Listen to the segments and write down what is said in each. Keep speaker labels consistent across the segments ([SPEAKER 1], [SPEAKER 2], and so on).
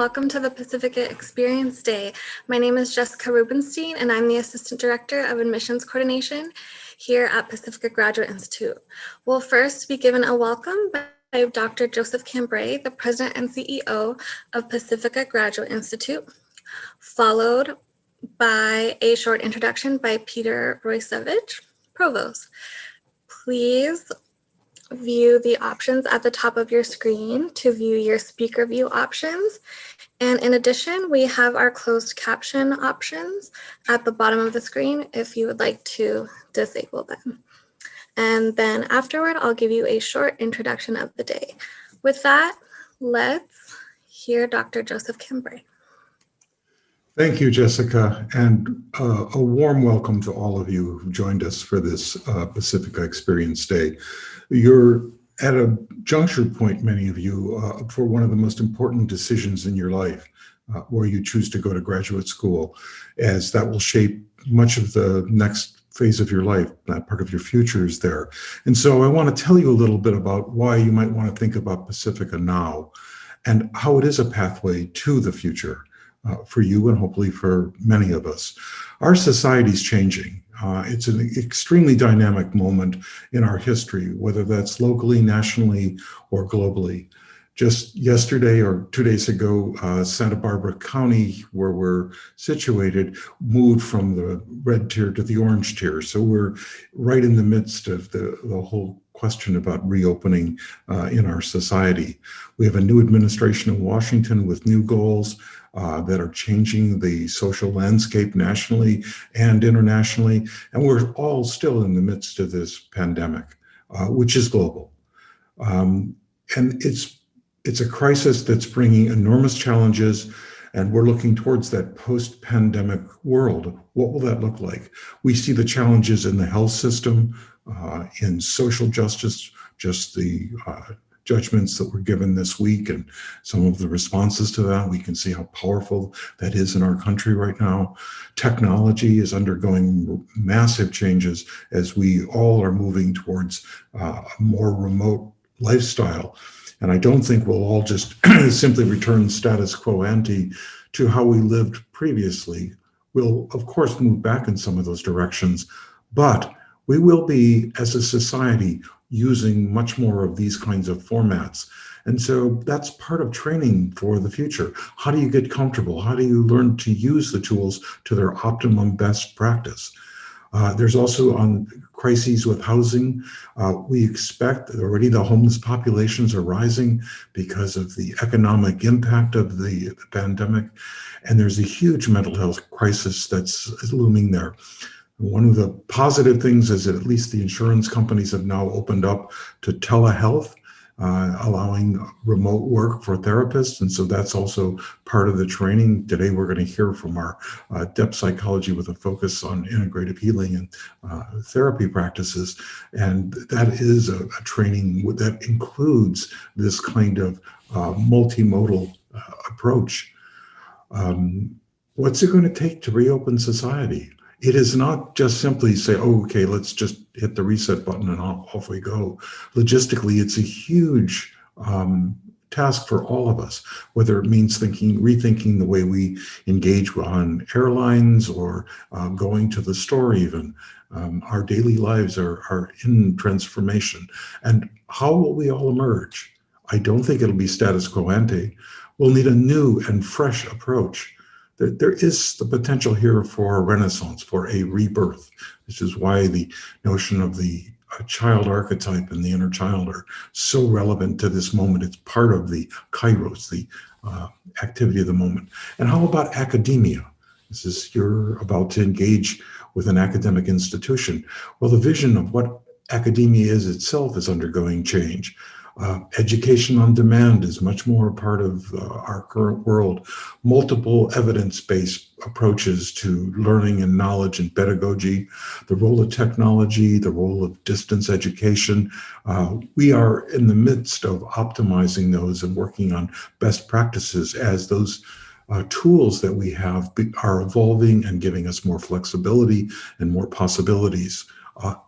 [SPEAKER 1] welcome to the Pacifica Experience Day. My name is Jessica Rubenstein, and I'm the Assistant Director of Admissions Coordination here at Pacifica Graduate Institute. We'll first be given a welcome by Dr. Joseph Cambray, the President and CEO of Pacifica Graduate Institute, followed by a short introduction by Peter Roysevich, Provost. Please view the options at the top of your screen to view your speaker view options. And in addition, we have our closed caption options at the bottom of the screen if you would like to disable them. And then afterward, I'll give you a short introduction of the day. With that, let's hear Dr. Joseph Cambray.
[SPEAKER 2] Thank you, Jessica, and a warm welcome to all of you who joined us for this Pacifica Experience Day. You're at a juncture point, many of you, for one of the most important decisions in your life, where you choose to go to graduate school, as that will shape much of the next phase of your life. That part of your future is there. And so I want to tell you a little bit about why you might want to think about Pacifica now and how it is a pathway to the future. For you and hopefully for many of us. Our society's changing. It's an extremely dynamic moment in our history, whether that's locally, nationally, or globally. Just yesterday or 2 days ago, Santa Barbara County, where we're situated, moved from the red tier to the orange tier. So we're right in the midst of the whole question about reopening in our society. We have a new administration in Washington with new goals that are changing the social landscape nationally and internationally. And we're all still in the midst of this pandemic, which is global. And it's a crisis that's bringing enormous challenges, and we're looking towards that post-pandemic world. What will that look like? We see the challenges in the health system, in social justice, just the judgments that were given this week and some of the responses to that. We can see how powerful that is in our country right now. Technology is undergoing massive changes as we all are moving towards a more remote lifestyle. And I don't think we'll all just simply return status quo ante to how we lived previously. We'll, of course, move back in some of those directions, but we will be, as a society, using much more of these kinds of formats. And so that's part of training for the future. How do you get comfortable? How do you learn to use the tools to their optimum best practice? There's also on crises with housing. We expect that already the homeless populations are rising because of the economic impact of the pandemic. And there's a huge mental health crisis that's looming there. One of the positive things is that at least the insurance companies have now opened up to telehealth, allowing remote work for therapists. And so that's also part of the training. Today, we're going to hear from our depth psychology with a focus on integrative healing and therapy practices. And that is a training that includes this kind of multimodal approach. What's it going to take to reopen society? It is not just simply say, oh, okay, let's just hit the reset button and off we go. Logistically, it's a huge task for all of us, whether it means rethinking the way we engage on airlines or going to the store even. Our daily lives are in transformation. And how will we all emerge? I don't think it'll be status quo ante. We'll need a new and fresh approach. There is the potential here for a renaissance, for a rebirth. This is why the notion of the child archetype and the inner child are so relevant to this moment. It's part of kairos, the activity of the moment. And how about academia? You're about to engage with an academic institution. Well, the vision of what academia is itself is undergoing change. Education on demand is much more a part of our current world. Multiple evidence-based approaches to learning and knowledge and pedagogy, the role of technology, the role of distance education. We are in the midst of optimizing those and working on best practices as those tools that we have are evolving and giving us more flexibility and more possibilities.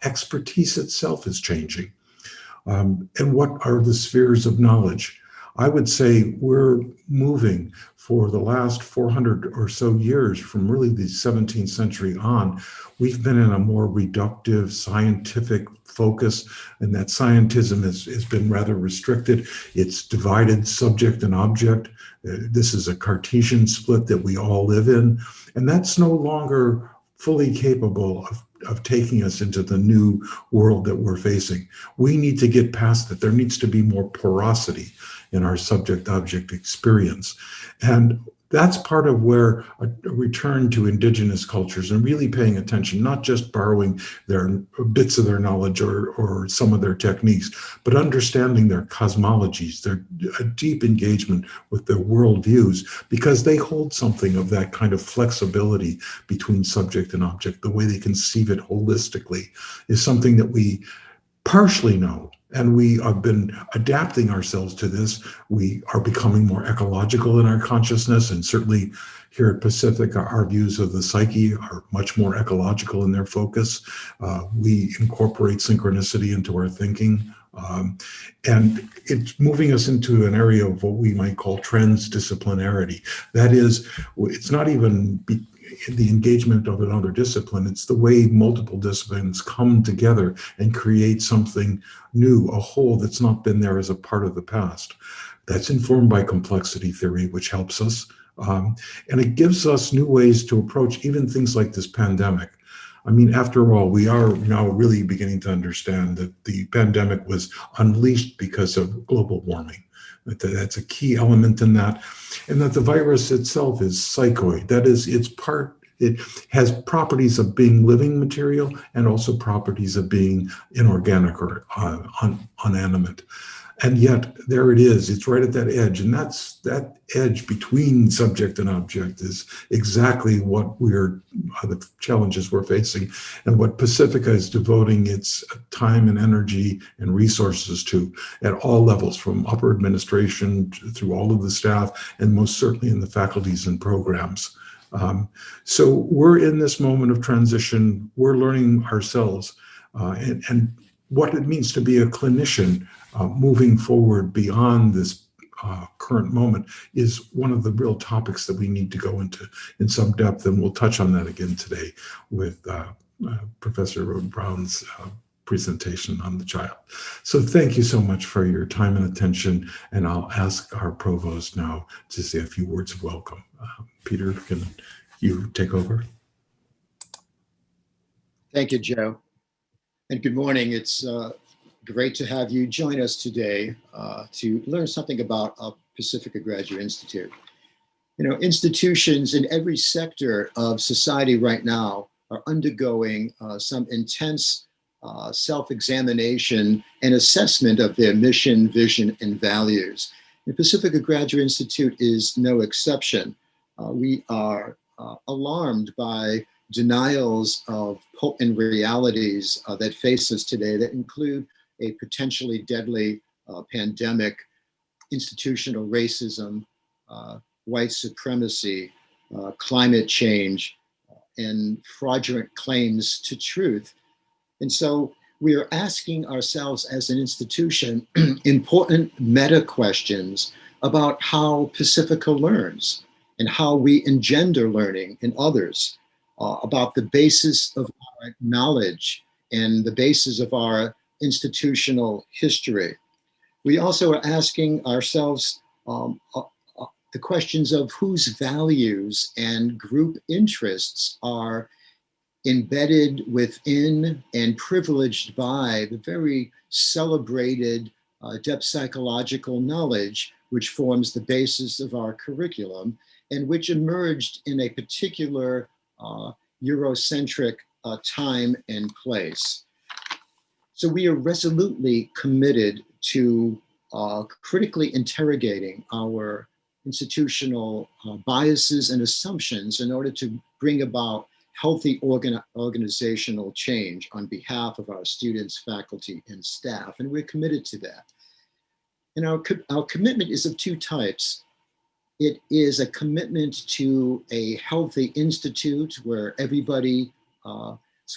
[SPEAKER 2] Expertise itself is changing. And what are the spheres of knowledge? I would say we're moving for the last 400 or so years, from really the 17th century on. We've been in a more reductive scientific focus, and that scientism has been rather restricted. It's divided subject and object. This is a Cartesian split that we all live in, and that's no longer fully capable of taking us into the new world that we're facing. We need to get past it. There needs to be more porosity in our subject-object experience. And that's part of where a return to indigenous cultures and really paying attention, not just borrowing their bits of their knowledge or some of their techniques, but understanding their cosmologies, their deep engagement with their worldviews, because they hold something of that kind of flexibility between subject and object. The way they conceive it holistically is something that we partially know. And we have been adapting ourselves to this. We are becoming more ecological in our consciousness. And certainly here at Pacifica, our views of the psyche are much more ecological in their focus. We incorporate synchronicity into our thinking. And it's moving us into an area of what we might call transdisciplinarity. That is, it's not even the engagement of another discipline. It's the way multiple disciplines come together and create something new, a whole that's not been there as a part of the past. That's informed by complexity theory, which helps us. And it gives us new ways to approach even things like this pandemic. I mean, after all, we are now really beginning to understand that the pandemic was unleashed because of global warming. That's a key element in that. And that the virus itself is psychoid. That is, it has properties of being living material and also properties of being inorganic or unanimate. And yet there it is, it's right at that edge. And that edge between subject and object is exactly what the challenges we're facing, and what Pacifica is devoting its time and energy and resources to at all levels, from upper administration through all of the staff, and most certainly in the faculties and programs. So we're in this moment of transition. We're learning ourselves and what it means to be a clinician moving forward beyond this current moment is one of the real topics that we need to go into in some depth, and we'll touch on that again today with Professor Rohde-Brown's presentation on the child. So thank you so much for your time and attention, and I'll ask our provost now to say a few words of welcome. Peter, can you take over?
[SPEAKER 3] Thank you, Joe. And good morning. It's great to have you join us today to learn something about Pacifica Graduate Institute. You know, institutions in every sector of society right now are undergoing some intense self-examination and assessment of their mission, vision, and values. The Pacifica Graduate Institute is no exception. We are alarmed by denials of potent realities that face us today that include a potentially deadly pandemic, institutional racism, white supremacy, climate change, and fraudulent claims to truth. And so we are asking ourselves as an institution important meta questions about how Pacifica learns and how we engender learning in others, about the basis of our knowledge and the basis of our institutional history. We also are asking ourselves the questions of whose values and group interests are embedded within and privileged by the very celebrated depth psychological knowledge, which forms the basis of our curriculum and which emerged in a particular Eurocentric time and place. So we are resolutely committed to critically interrogating our institutional biases and assumptions in order to bring about healthy organizational change on behalf of our students, faculty, and staff, and we're committed to that. And our commitment is of two types. It is a commitment to a healthy institute where everybody's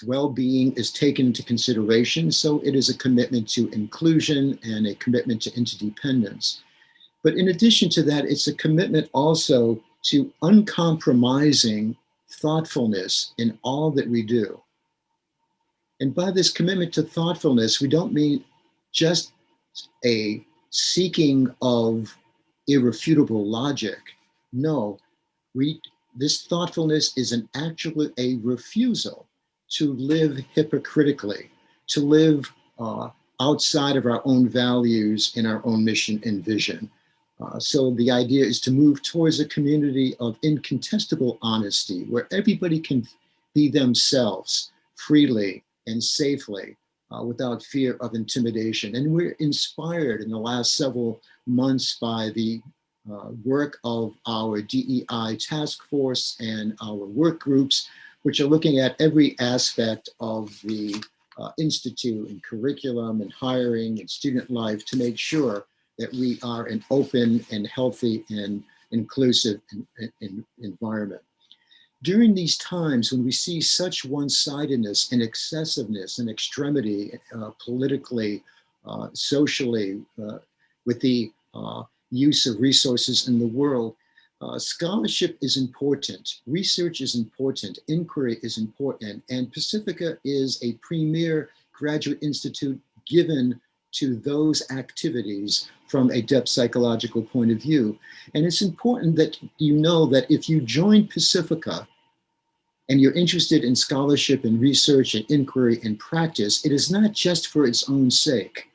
[SPEAKER 3] well-being is taken into consideration. So it is a commitment to inclusion and a commitment to interdependence. But in addition to that, it's a commitment also to uncompromising thoughtfulness in all that we do. And by this commitment to thoughtfulness, we don't mean just a seeking of irrefutable logic. No, this thoughtfulness is actually a refusal to live hypocritically, to live outside of our own values and our own mission and vision. So the idea is to move towards a community of incontestable honesty, where everybody can be themselves freely and safely, without fear of intimidation. And we're inspired in the last several months by the work of our DEI task force and our work groups, which are looking at every aspect of the Institute and curriculum and hiring and student life to make sure that we are an open and healthy and inclusive environment. During these times when we see such one-sidedness and excessiveness and extremity, politically, socially, with the use of resources in the world, scholarship is important, research is important, inquiry is important, and Pacifica is a premier graduate institute given to those activities from a depth psychological point of view. And it's important that you know that if you join Pacifica and you're interested in scholarship and research and inquiry and practice, it is not just for its own sake.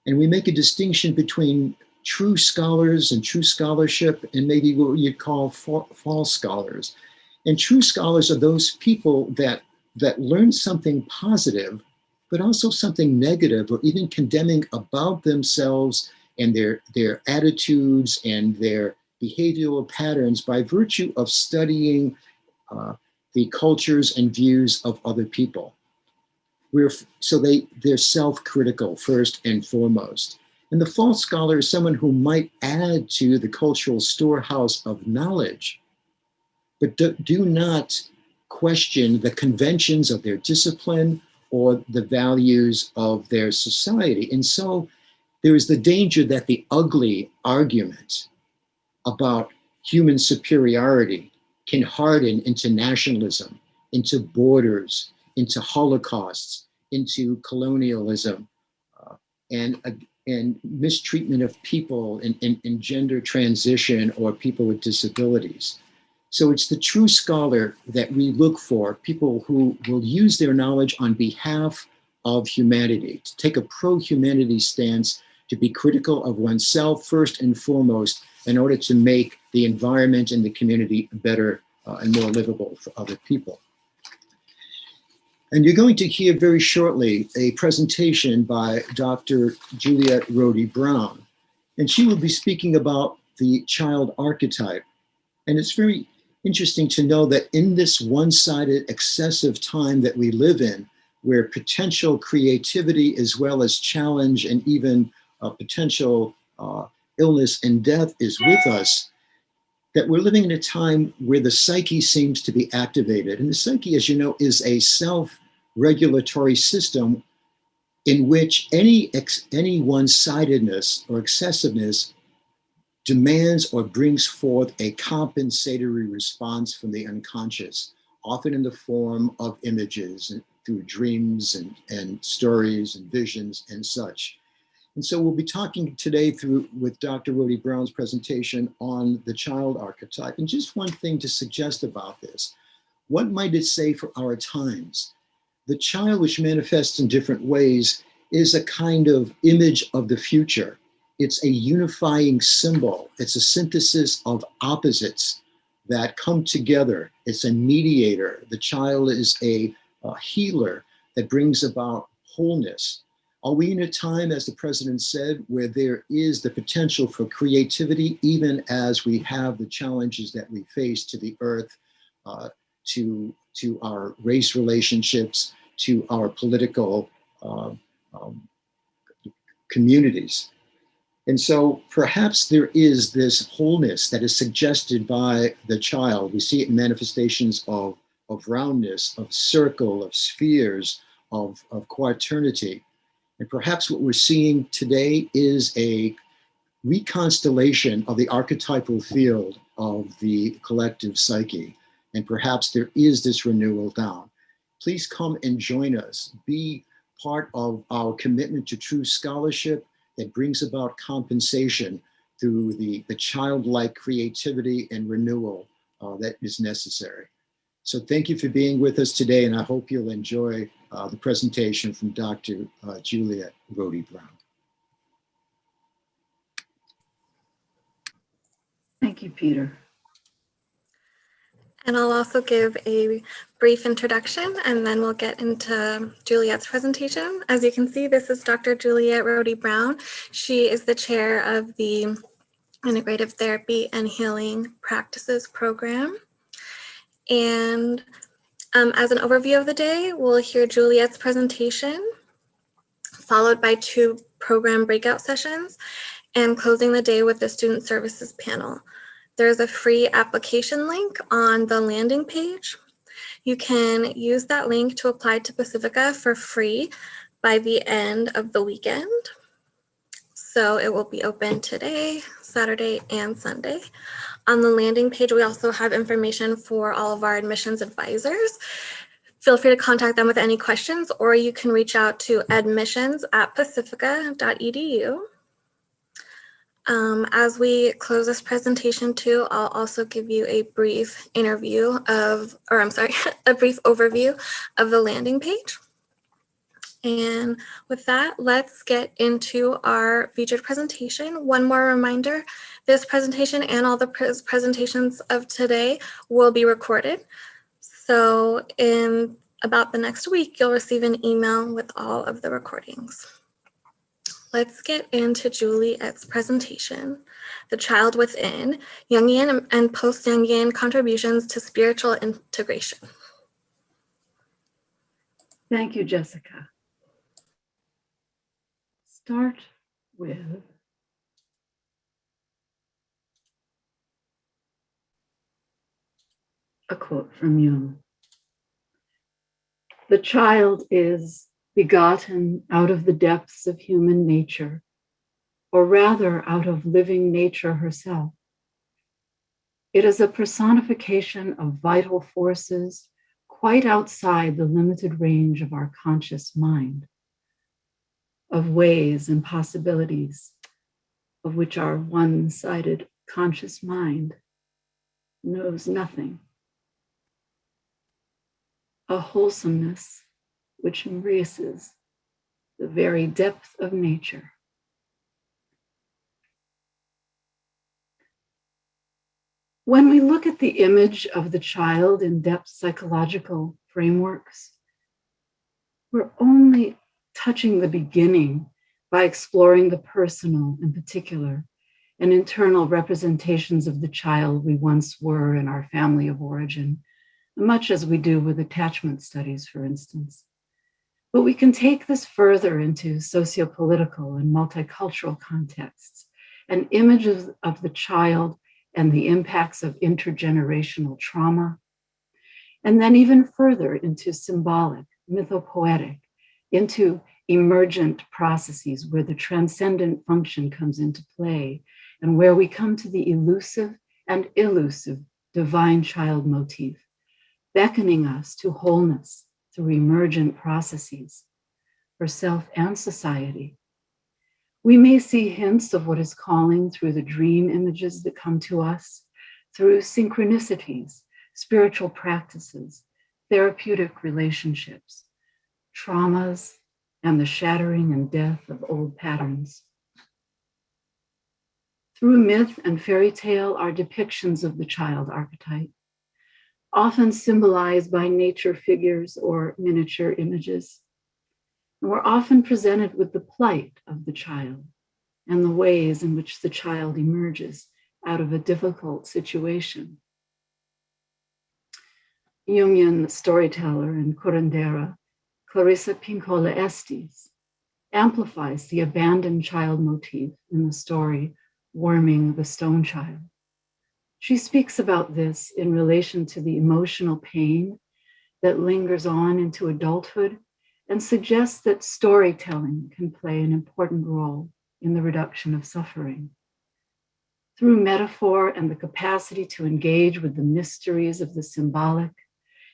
[SPEAKER 3] And we make a distinction between true scholars and true scholarship and maybe what you'd call false scholars. And true scholars are those people that learn something positive, but also something negative or even condemning about themselves and their attitudes and their behavioral patterns by virtue of studying the cultures and views of other people. So they're self-critical first and foremost. And the false scholar is someone who might add to the cultural storehouse of knowledge, but do not question the conventions of their discipline or the values of their society. And so there is the danger that the ugly argument about human superiority can harden into nationalism, into borders, into holocausts, into colonialism, and mistreatment of people in gender transition or people with disabilities. So it's the true scholar that we look for, people who will use their knowledge on behalf of humanity, to take a pro-humanity stance, to be critical of oneself first and foremost in order to make the environment and the community better and more livable for other people. And you're going to hear very shortly a presentation by Dr. Juliet Rohde-Brown, and she will be speaking about the child archetype. And it's very interesting to know that in this one-sided, excessive time that we live in, where potential creativity as well as challenge and even potential illness and death is with us, that we're living in a time where the psyche seems to be activated. And the psyche, as you know, is a self-regulatory system in which any one-sidedness or excessiveness demands or brings forth a compensatory response from the unconscious, often in the form of images and through dreams and stories and visions and such. And so we'll be talking today with Dr. Rohde-Brown's presentation on the child archetype. And just one thing to suggest about this, what might it say for our times? The child, which manifests in different ways, is a kind of image of the future. It's a unifying symbol. It's a synthesis of opposites that come together. It's a mediator. The child is a healer that brings about wholeness. Are we in a time, as the president said, where there is the potential for creativity, even as we have the challenges that we face to the earth, to our race relationships, to our political communities? And so perhaps there is this wholeness that is suggested by the child. We see it in manifestations of roundness, of circle, of spheres, of quaternity. And perhaps what we're seeing today is a reconstellation of the archetypal field of the collective psyche. And perhaps there is this renewal down. Please come and join us. Be part of our commitment to true scholarship that brings about compensation through the childlike creativity and renewal that is necessary. So thank you for being with us today, and I hope you'll enjoy the presentation from Dr. Juliet Rohde-Brown.
[SPEAKER 4] Thank you, Peter.
[SPEAKER 1] And I'll also give a brief introduction, and then we'll get into Juliet's presentation. As you can see, this is Dr. Juliet Rohde-Brown. She is the chair of the Integrative Therapy and Healing Practices program. And as an overview of the day, we'll hear Juliet's presentation, followed by 2 program breakout sessions, and closing the day with the student services panel. There's a free application link on the landing page. You can use that link to apply to Pacifica for free by the end of the weekend. So it will be open today, Saturday, and Sunday. On the landing page, we also have information for all of our admissions advisors. Feel free to contact them with any questions, or you can reach out to admissions@pacifica.edu. As we close this presentation too, I'll also give you a brief a brief overview of the landing page. And with that, let's get into our featured presentation. One more reminder, this presentation and all the presentations of today will be recorded. So in about the next week, you'll receive an email with all of the recordings. Let's get into Juliet's presentation, The Child Within, Jungian and Post-Jungian Contributions to Spiritual Integration.
[SPEAKER 4] Thank you, Jessica. Start with a quote from Jung. The child is begotten out of the depths of human nature, or rather out of living nature herself. It is a personification of vital forces quite outside the limited range of our conscious mind, of ways and possibilities of which our one-sided conscious mind knows nothing. A wholesomeness which embraces the very depth of nature. When we look at the image of the child in depth psychological frameworks, we're only touching the beginning by exploring the personal in particular and internal representations of the child we once were in our family of origin, much as we do with attachment studies, for instance. But we can take this further into sociopolitical and multicultural contexts and images of the child and the impacts of intergenerational trauma, and then even further into symbolic, mythopoetic, into emergent processes where the transcendent function comes into play and where we come to the elusive and illusive divine child motif, beckoning us to wholeness through emergent processes for self and society. We may see hints of what is calling through the dream images that come to us, through synchronicities, spiritual practices, therapeutic relationships, traumas, and the shattering and death of old patterns. Through myth and fairy tale are depictions of the child archetype, often symbolized by nature figures or miniature images. And we're often presented with the plight of the child and the ways in which the child emerges out of a difficult situation. Jungian storyteller and curandera Clarissa Pinkola Estes amplifies the abandoned child motif in the story Warming the Stone Child. She speaks about this in relation to the emotional pain that lingers on into adulthood and suggests that storytelling can play an important role in the reduction of suffering. Through metaphor and the capacity to engage with the mysteries of the symbolic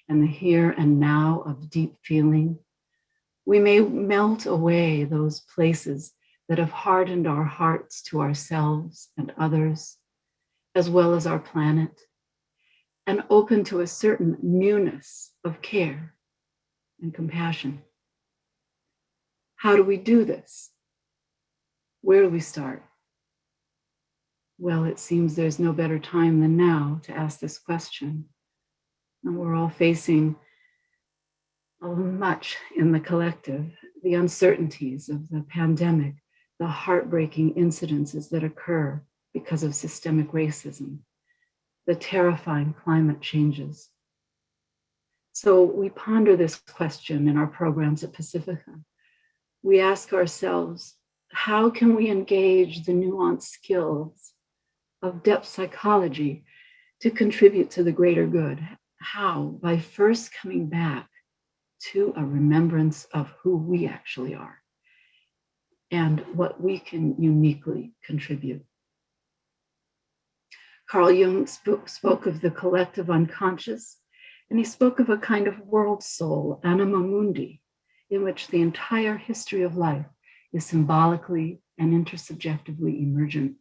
[SPEAKER 4] and the here and now of deep feeling, we may melt away those places that have hardened our hearts to ourselves and others, as well as our planet, and open to a certain newness of care and compassion. How do we do this? Where do we start? Well, it seems there's no better time than now to ask this question. And we're all facing much in the collective, the uncertainties of the pandemic, the heartbreaking incidences that occur because of systemic racism, the terrifying climate changes. So we ponder this question in our programs at Pacifica. We ask ourselves, how can we engage the nuanced skills of depth psychology to contribute to the greater good? How? By first coming back to a remembrance of who we actually are and what we can uniquely contribute. Carl Jung spoke of the collective unconscious, and he spoke of a kind of world soul, anima mundi, in which the entire history of life is symbolically and intersubjectively emergent.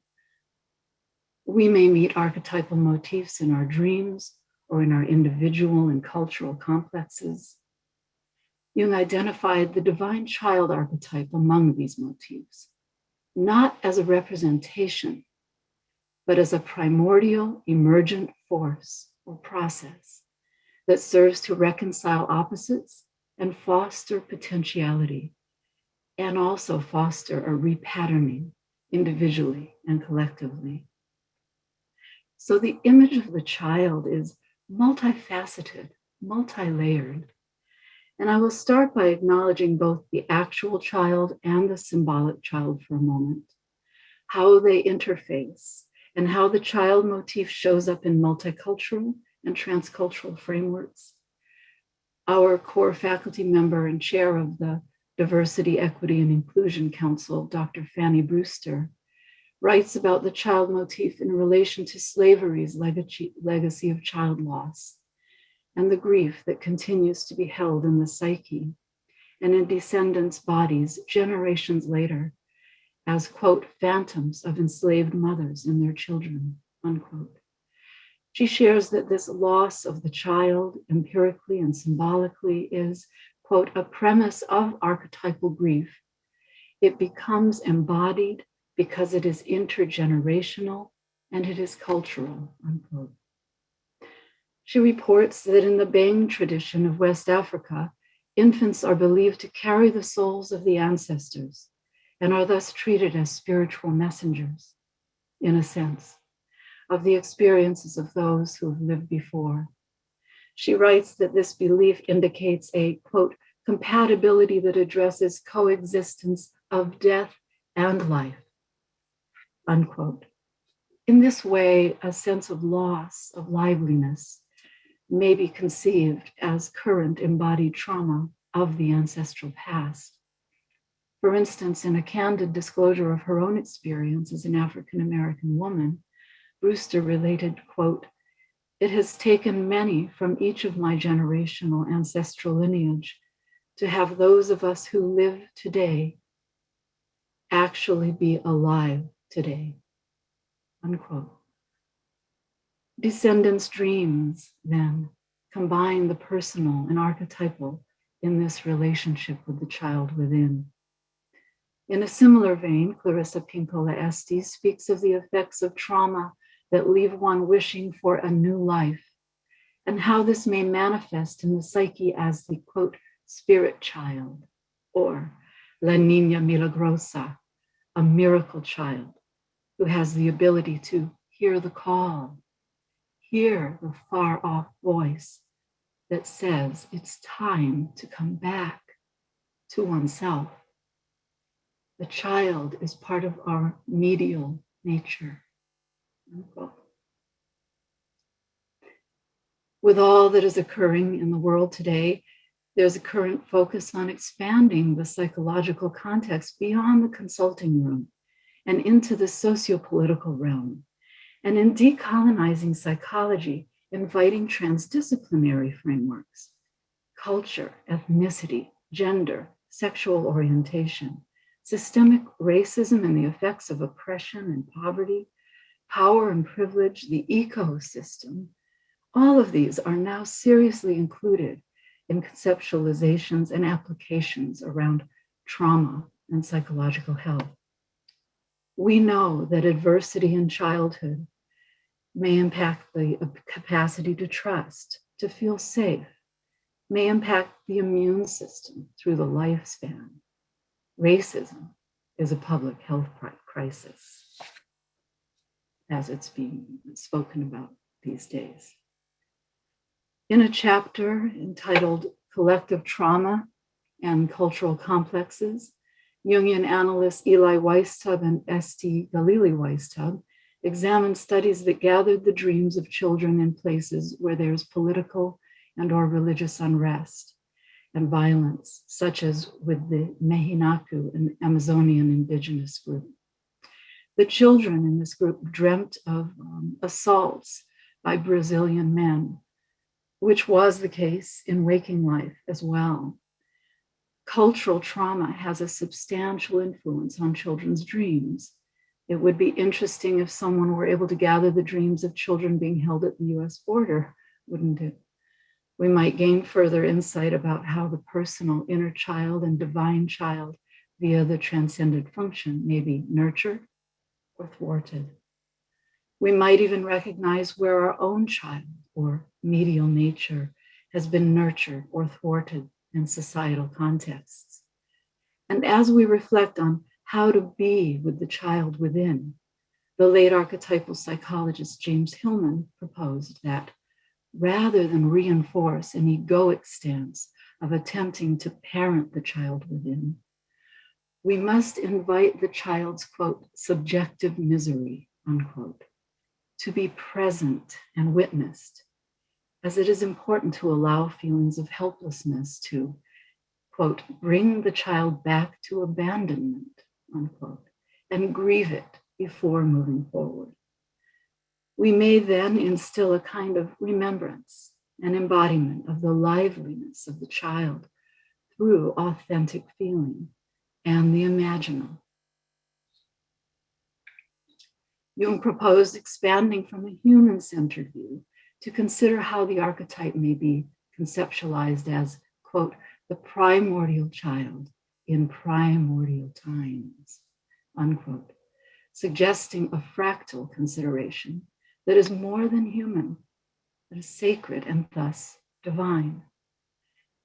[SPEAKER 4] We may meet archetypal motifs in our dreams or in our individual and cultural complexes. Jung identified the divine child archetype among these motifs, not as a representation, but as a primordial emergent force or process that serves to reconcile opposites and foster potentiality, and also foster a repatterning individually and collectively. So the image of the child is multifaceted, multi-layered. And I will start by acknowledging both the actual child and the symbolic child for a moment, how they interface, and how the child motif shows up in multicultural and transcultural frameworks. Our core faculty member and chair of the Diversity, Equity, and Inclusion Council, Dr. Fanny Brewster, writes about the child motif in relation to slavery's legacy of child loss and the grief that continues to be held in the psyche and in descendants' bodies generations later as, quote, phantoms of enslaved mothers and their children, unquote. She shares that this loss of the child empirically and symbolically is, quote, a premise of archetypal grief. It becomes embodied because it is intergenerational and it is cultural, unquote. She reports that in the Bang tradition of West Africa, infants are believed to carry the souls of the ancestors and are thus treated as spiritual messengers, in a sense, of the experiences of those who have lived before. She writes that this belief indicates a, quote, compatibility that addresses coexistence of death and life, unquote. In this way, a sense of loss, of liveliness, may be conceived as current embodied trauma of the ancestral past. For instance, in a candid disclosure of her own experience as an African-American woman, Brewster related, quote, it has taken many from each of my generational ancestral lineage to have those of us who live today actually be alive today, unquote. Descendants' dreams, then, combine the personal and archetypal in this relationship with the child within. In a similar vein, Clarissa Pinkola Estes speaks of the effects of trauma that leave one wishing for a new life, and how this may manifest in the psyche as the, quote, spirit child, or La Niña Milagrosa, a miracle child who has the ability to hear the call, hear the far off voice that says it's time to come back to oneself. The child is part of our medial nature. Unquote. With all that is occurring in the world today, there's a current focus on expanding the psychological context beyond the consulting room and into the socio-political realm, and in decolonizing psychology, inviting transdisciplinary frameworks, culture, ethnicity, gender, sexual orientation, systemic racism and the effects of oppression and poverty, power and privilege, the ecosystem, all of these are now seriously included in conceptualizations and applications around trauma and psychological health. We know that adversity in childhood may impact the capacity to trust, to feel safe, may impact the immune system through the lifespan. Racism is a public health crisis, as it's being spoken about these days. In a chapter entitled Collective Trauma and Cultural Complexes, Jungian analysts Eli Weistub and Esti Galili-Weistub examined studies that gathered the dreams of children in places where there's political and or religious unrest and violence, such as with the Mehinaku, an Amazonian indigenous group. The children in this group dreamt of assaults by Brazilian men, which was the case in waking life as well. Cultural trauma has a substantial influence on children's dreams. It would be interesting if someone were able to gather the dreams of children being held at the US border, wouldn't it? We might gain further insight about how the personal inner child and divine child via the transcendent function may be nurtured or thwarted. We might even recognize where our own child or medial nature has been nurtured or thwarted in societal contexts. And as we reflect on how to be with the child within, the late archetypal psychologist James Hillman proposed that rather than reinforce an egoic stance of attempting to parent the child within, we must invite the child's, quote, subjective misery, unquote, to be present and witnessed, as it is important to allow feelings of helplessness to, quote, bring the child back to abandonment, unquote, and grieve it before moving forward. We may then instill a kind of remembrance and embodiment of the liveliness of the child through authentic feeling and the imaginal. Jung proposed expanding from a human-centered view to consider how the archetype may be conceptualized as, quote, the primordial child in primordial times, unquote, suggesting a fractal consideration that is more than human, that is sacred and thus divine.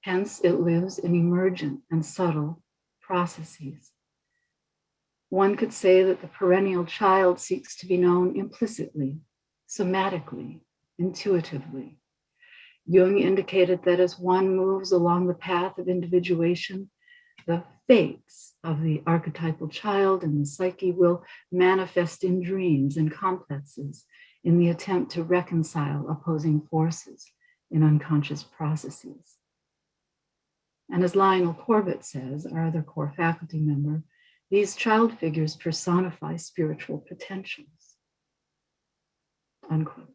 [SPEAKER 4] Hence, it lives in emergent and subtle processes. One could say that the perennial child seeks to be known implicitly, somatically, intuitively. Jung indicated that as one moves along the path of individuation, the fates of the archetypal child and the psyche will manifest in dreams and complexes in the attempt to reconcile opposing forces in unconscious processes. And as Lionel Corbett says, our other core faculty member, these child figures personify spiritual potentials, unquote.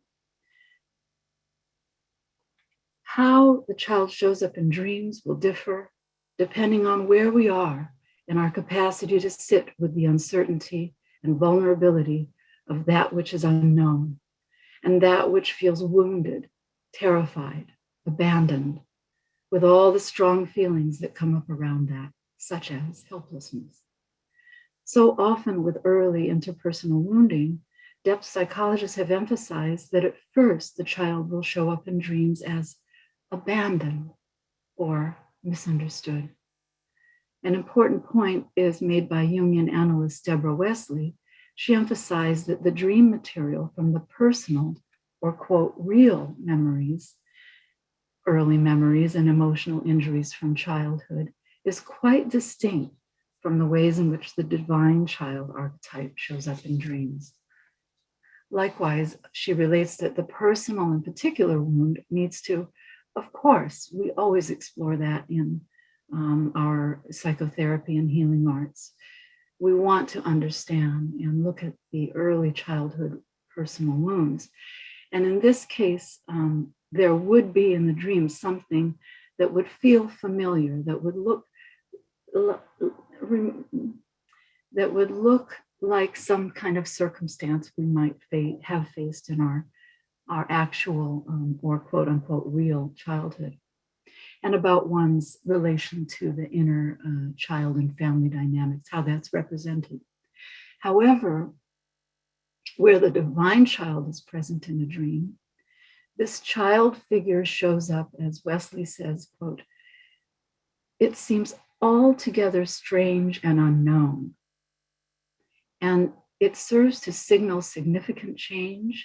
[SPEAKER 4] How the child shows up in dreams will differ depending on where we are in our capacity to sit with the uncertainty and vulnerability of that which is unknown and that which feels wounded, terrified, abandoned, with all the strong feelings that come up around that, such as helplessness. So often with early interpersonal wounding, depth psychologists have emphasized that at first the child will show up in dreams as abandoned or misunderstood. An important point is made by Jungian analyst Deborah Wesley. She emphasized that the dream material from the personal or, quote, real memories, early memories and emotional injuries from childhood is quite distinct from the ways in which the divine child archetype shows up in dreams. Likewise, she relates that the personal and particular wound needs to, of course, we always explore that in our psychotherapy and healing arts. We want to understand and look at the early childhood personal wounds. And in this case, there would be in the dream something that would feel familiar, that would look like some kind of circumstance we might have faced in our actual or quote unquote real childhood, and about one's relation to the inner child and family dynamics, how that's represented. However, where the divine child is present in a dream, this child figure shows up, as Wesley says, quote, "It seems altogether strange and unknown, and it serves to signal significant change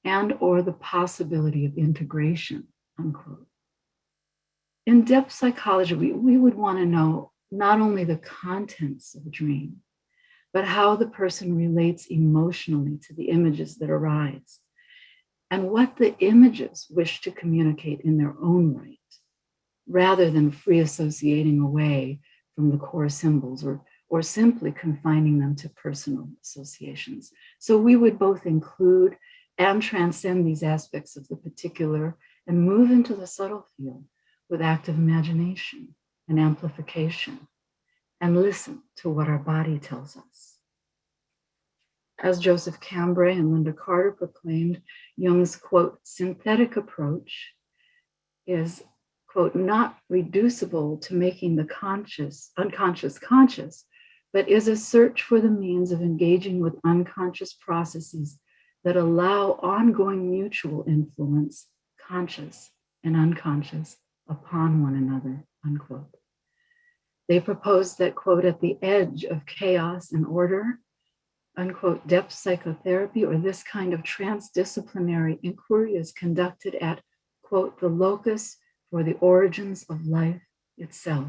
[SPEAKER 4] and or the possibility of integration," unquote. In depth psychology, we would want to know not only the contents of a dream, but how the person relates emotionally to the images that arise, and what the images wish to communicate in their own right, rather than free associating away from the core symbols or simply confining them to personal associations. So we would both include and transcend these aspects of the particular and move into the subtle field with active imagination and amplification, and listen to what our body tells us. As Joseph Cambray and Linda Carter proclaimed, Jung's, quote, synthetic approach is, quote, not reducible to making the unconscious conscious, but is a search for the means of engaging with unconscious processes that allow ongoing mutual influence, conscious and unconscious, upon one another, unquote. They propose that, quote, at the edge of chaos and order, unquote, depth psychotherapy or this kind of transdisciplinary inquiry is conducted at, quote, the locus for the origins of life itself,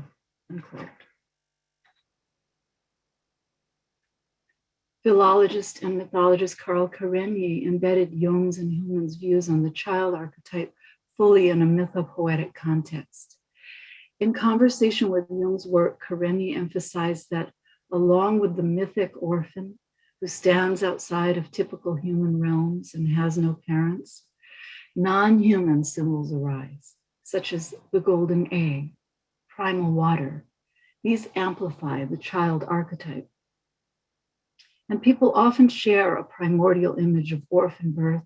[SPEAKER 4] unquote. Philologist and mythologist Carl Karenyi embedded Jung's and Hillman's views on the child archetype fully in a mythopoetic context. In conversation with Jung's work, Karenyi emphasized that along with the mythic orphan who stands outside of typical human realms and has no parents, non-human symbols arise, such as the golden egg, primal water. These amplify the child archetype. And people often share a primordial image of orphan birth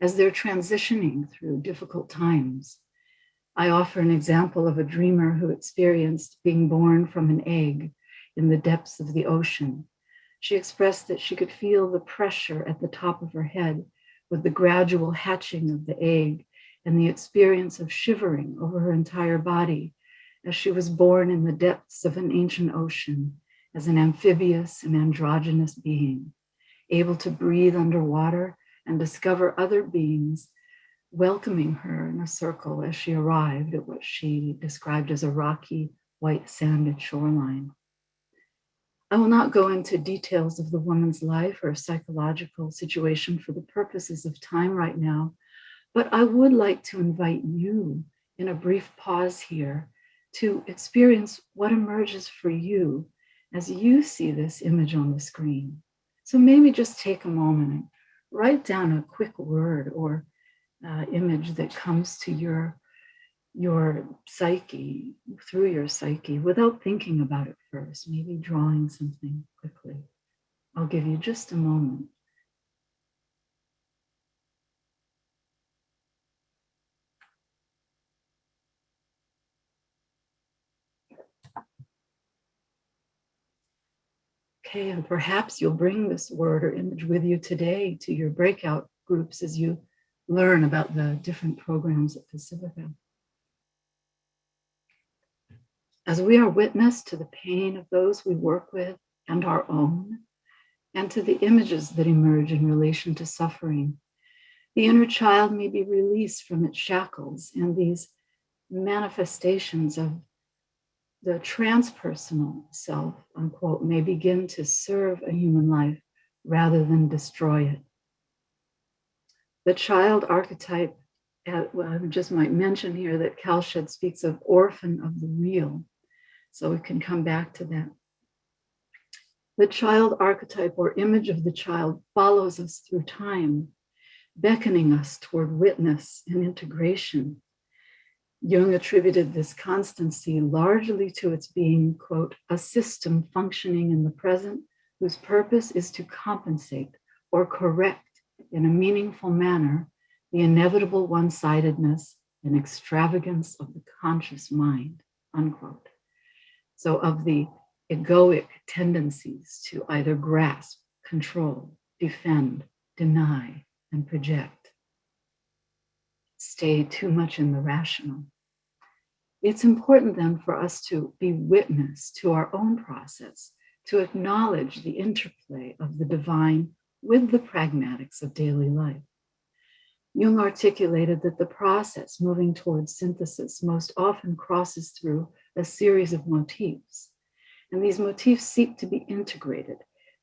[SPEAKER 4] as they're transitioning through difficult times. I offer an example of a dreamer who experienced being born from an egg in the depths of the ocean. She expressed that she could feel the pressure at the top of her head with the gradual hatching of the egg and the experience of shivering over her entire body as she was born in the depths of an ancient ocean as an amphibious and androgynous being, able to breathe underwater and discover other beings welcoming her in a circle as she arrived at what she described as a rocky, white sanded shoreline. I will not go into details of the woman's life or psychological situation for the purposes of time right now, but I would like to invite you in a brief pause here to experience what emerges for you as you see this image on the screen. So maybe just take a moment and write down a quick word or image that comes to your psyche, through your psyche, without thinking about it first, maybe drawing something quickly. I'll give you just a moment. Okay, and perhaps you'll bring this word or image with you today to your breakout groups as you learn about the different programs at Pacifica. As we are witness to the pain of those we work with and our own, and to the images that emerge in relation to suffering, the inner child may be released from its shackles, and these manifestations of the transpersonal self, unquote, may begin to serve a human life rather than destroy it. The child archetype, well, I just might mention here that Kalshed speaks of orphan of the real, so we can come back to that. The child archetype or image of the child follows us through time beckoning us toward witness and integration. Jung attributed this constancy largely to its being, quote, a system functioning in the present whose purpose is to compensate or correct in a meaningful manner the inevitable one-sidedness and extravagance of the conscious mind, unquote. So of the egoic tendencies to either grasp, control, defend, deny, and project. Stay too much in the rational. It's important then for us to be witness to our own process, to acknowledge the interplay of the divine with the pragmatics of daily life. Jung articulated that the process moving towards synthesis most often crosses through a series of motifs, and these motifs seek to be integrated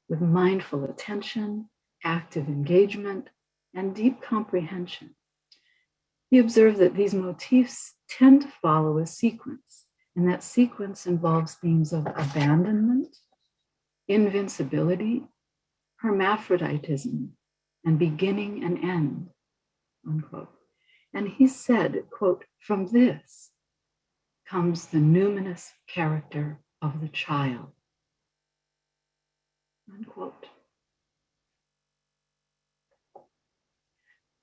[SPEAKER 4] with mindful attention, active engagement, and deep comprehension. He observed that these motifs tend to follow a sequence, and that sequence involves themes of abandonment, invincibility, hermaphroditism, and beginning and end, unquote. And he said, quote, from this comes the numinous character of the child, unquote.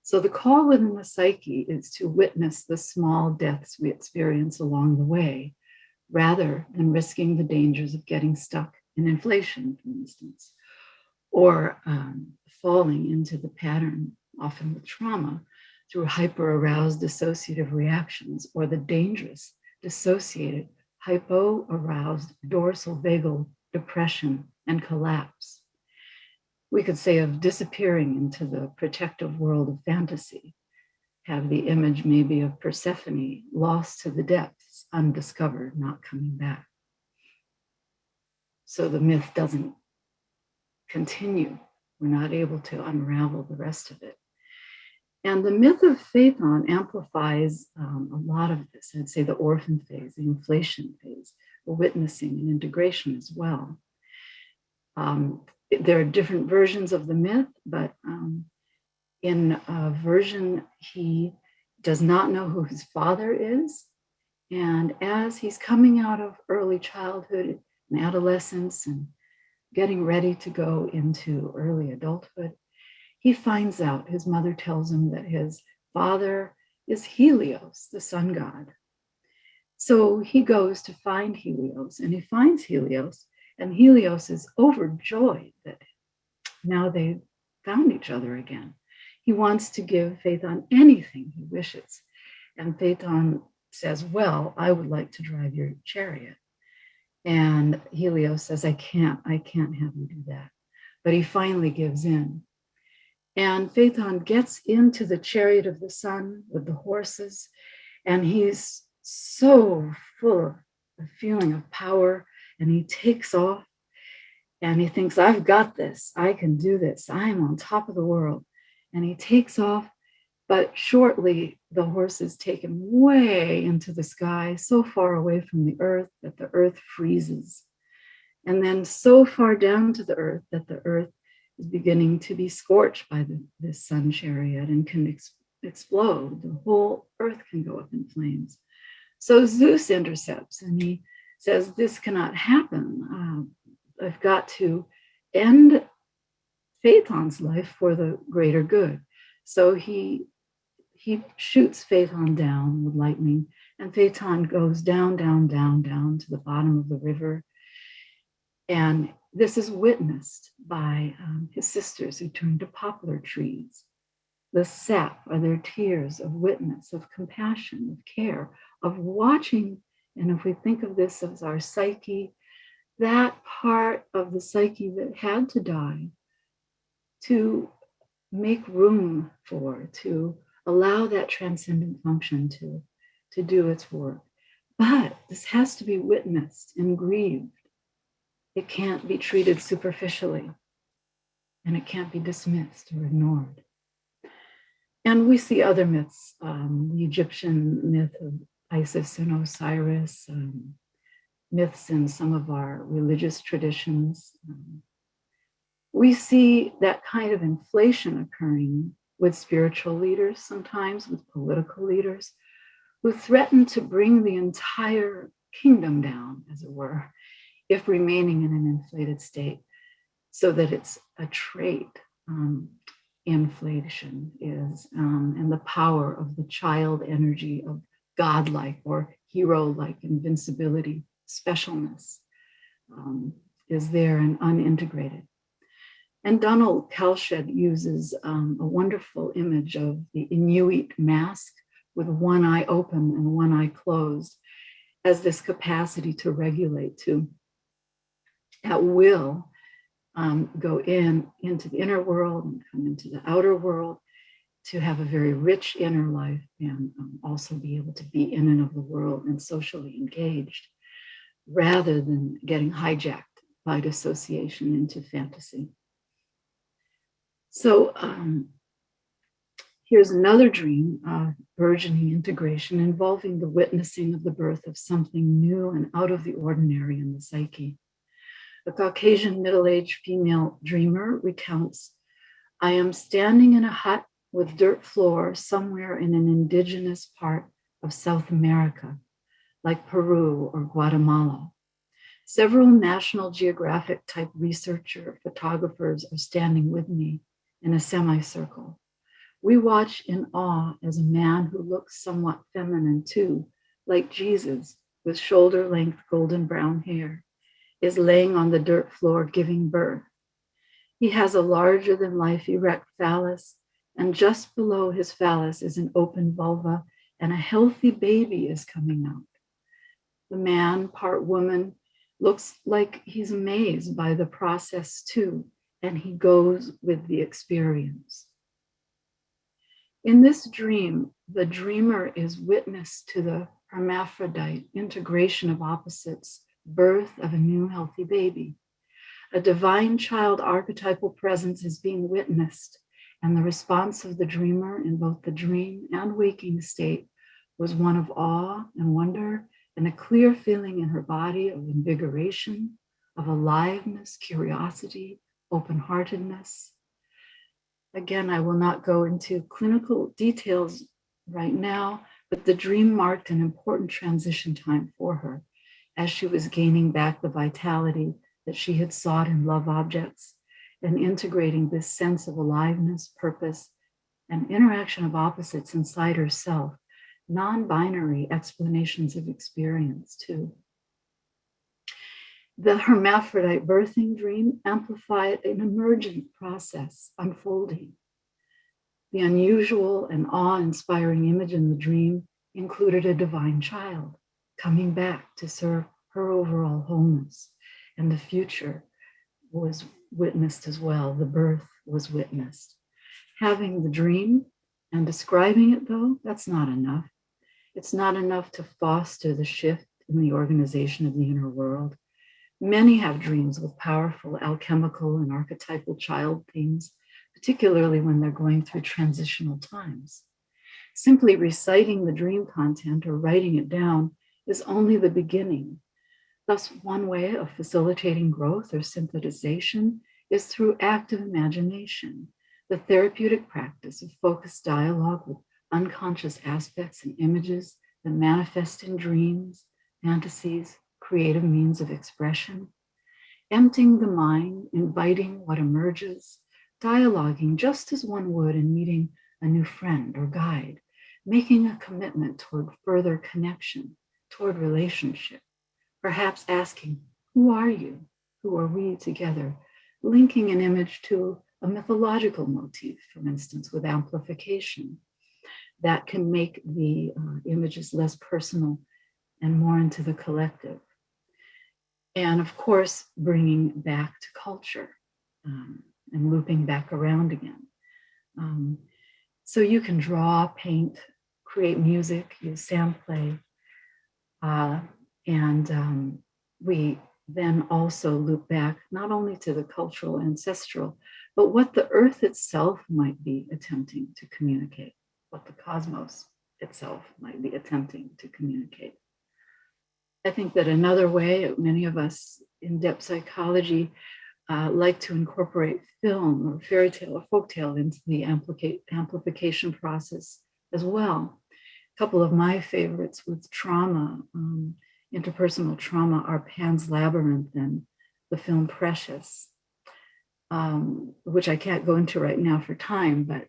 [SPEAKER 4] So the call within the psyche is to witness the small deaths we experience along the way, rather than risking the dangers of getting stuck in inflation, for instance, or falling into the pattern, often with trauma, through hyper-aroused dissociative reactions, or the dangerous dissociated hypo-aroused dorsal vagal depression and collapse. We could say of disappearing into the protective world of fantasy, have the image maybe of Persephone lost to the depths, undiscovered, not coming back. So the myth doesn't continue. We're not able to unravel the rest of it. And the myth of Phaethon amplifies a lot of this. I'd say the orphan phase, the inflation phase, the witnessing and integration as well. There are different versions of the myth, but in a version, he does not know who his father is. And as he's coming out of early childhood and adolescence and getting ready to go into early adulthood, he finds out, his mother tells him that his father is Helios, the sun god. So he goes to find Helios, and he finds Helios, and Helios is overjoyed that now they found each other again. He wants to give Phaethon anything he wishes. And Phaethon says, well, I would like to drive your chariot. And Helios says, I can't have you do that. But he finally gives in. And Phaethon gets into the chariot of the sun with the horses, and he's so full of a feeling of power, and he takes off, and he thinks, I've got this, I can do this, I am on top of the world. And he takes off, but shortly the horses take him way into the sky, so far away from the earth that the earth freezes. And then so far down to the earth that the earth is beginning to be scorched by this sun chariot and can explode. The whole earth can go up in flames. So Zeus intercepts and he says, this cannot happen. I've got to end Phaethon's life for the greater good. So he shoots Phaethon down with lightning, and Phaethon goes down to the bottom of the river. And this is witnessed by his sisters who turn to poplar trees. The sap are their tears of witness, of compassion, of care, of watching. And if we think of this as our psyche, that part of the psyche that had to die, to make room for, to allow that transcendent function to do its work. But this has to be witnessed and grieved. It can't be treated superficially, and it can't be dismissed or ignored. And we see other myths, the Egyptian myth of Isis and Osiris, myths in some of our religious traditions. We see that kind of inflation occurring with spiritual leaders, sometimes with political leaders, who threaten to bring the entire kingdom down, as it were, if remaining in an inflated state, so that it's a trait. Inflation is, and the power of the child energy of godlike or hero-like invincibility, specialness, is there and unintegrated. And Donald Kalshed uses a wonderful image of the Inuit mask with one eye open and one eye closed as this capacity to regulate, to at will go into the inner world and come into the outer world, to have a very rich inner life and also be able to be in and of the world and socially engaged, rather than getting hijacked by dissociation into fantasy. So here's another dream of burgeoning integration involving the witnessing of the birth of something new and out of the ordinary in the psyche. A Caucasian middle-aged female dreamer recounts, "I am standing in a hut with dirt floor somewhere in an indigenous part of South America, like Peru or Guatemala. Several National Geographic type researcher photographers are standing with me in a semicircle. We watch in awe as a man who looks somewhat feminine too, like Jesus, with shoulder-length golden brown hair, is laying on the dirt floor giving birth. He has a larger-than-life erect phallus, and just below his phallus is an open vulva, and a healthy baby is coming out. The man, part woman, looks like he's amazed by the process too, and he goes with the experience." In this dream, the dreamer is witness to the hermaphrodite integration of opposites, birth of a new healthy baby. A divine child archetypal presence is being witnessed, and the response of the dreamer in both the dream and waking state was one of awe and wonder, and a clear feeling in her body of invigoration, of aliveness, curiosity, open-heartedness. Again, I will not go into clinical details right now, but the dream marked an important transition time for her, as she was gaining back the vitality that she had sought in love objects and integrating this sense of aliveness, purpose, and interaction of opposites inside herself, non-binary explanations of experience too. The hermaphrodite birthing dream amplified an emergent process unfolding. The unusual and awe-inspiring image in the dream included a divine child coming back to serve her overall wholeness, and the future was witnessed as well. The birth was witnessed. Having the dream and describing it, though, that's not enough. It's not enough to foster the shift in the organization of the inner world. Many have dreams with powerful alchemical and archetypal child themes, particularly when they're going through transitional times. Simply reciting the dream content or writing it down is only the beginning. Thus, one way of facilitating growth or synthesization is through active imagination, the therapeutic practice of focused dialogue with unconscious aspects and images that manifest in dreams, fantasies, creative means of expression, emptying the mind, inviting what emerges, dialoguing just as one would in meeting a new friend or guide, making a commitment toward further connection, toward relationship, perhaps asking, who are you? Who are we together? Linking an image to a mythological motif, for instance, with amplification, that can make the images less personal and more into the collective. And of course, bringing back to culture and looping back around again. So you can draw, paint, create music, use sound play, and we then also loop back not only to the cultural ancestral, but what the earth itself might be attempting to communicate, what the cosmos itself might be attempting to communicate. I think that another way, many of us in depth psychology like to incorporate film or fairy tale or folktale into the amplification process as well. A couple of my favorites with trauma, interpersonal trauma, are Pan's Labyrinth and the film Precious, which I can't go into right now for time, but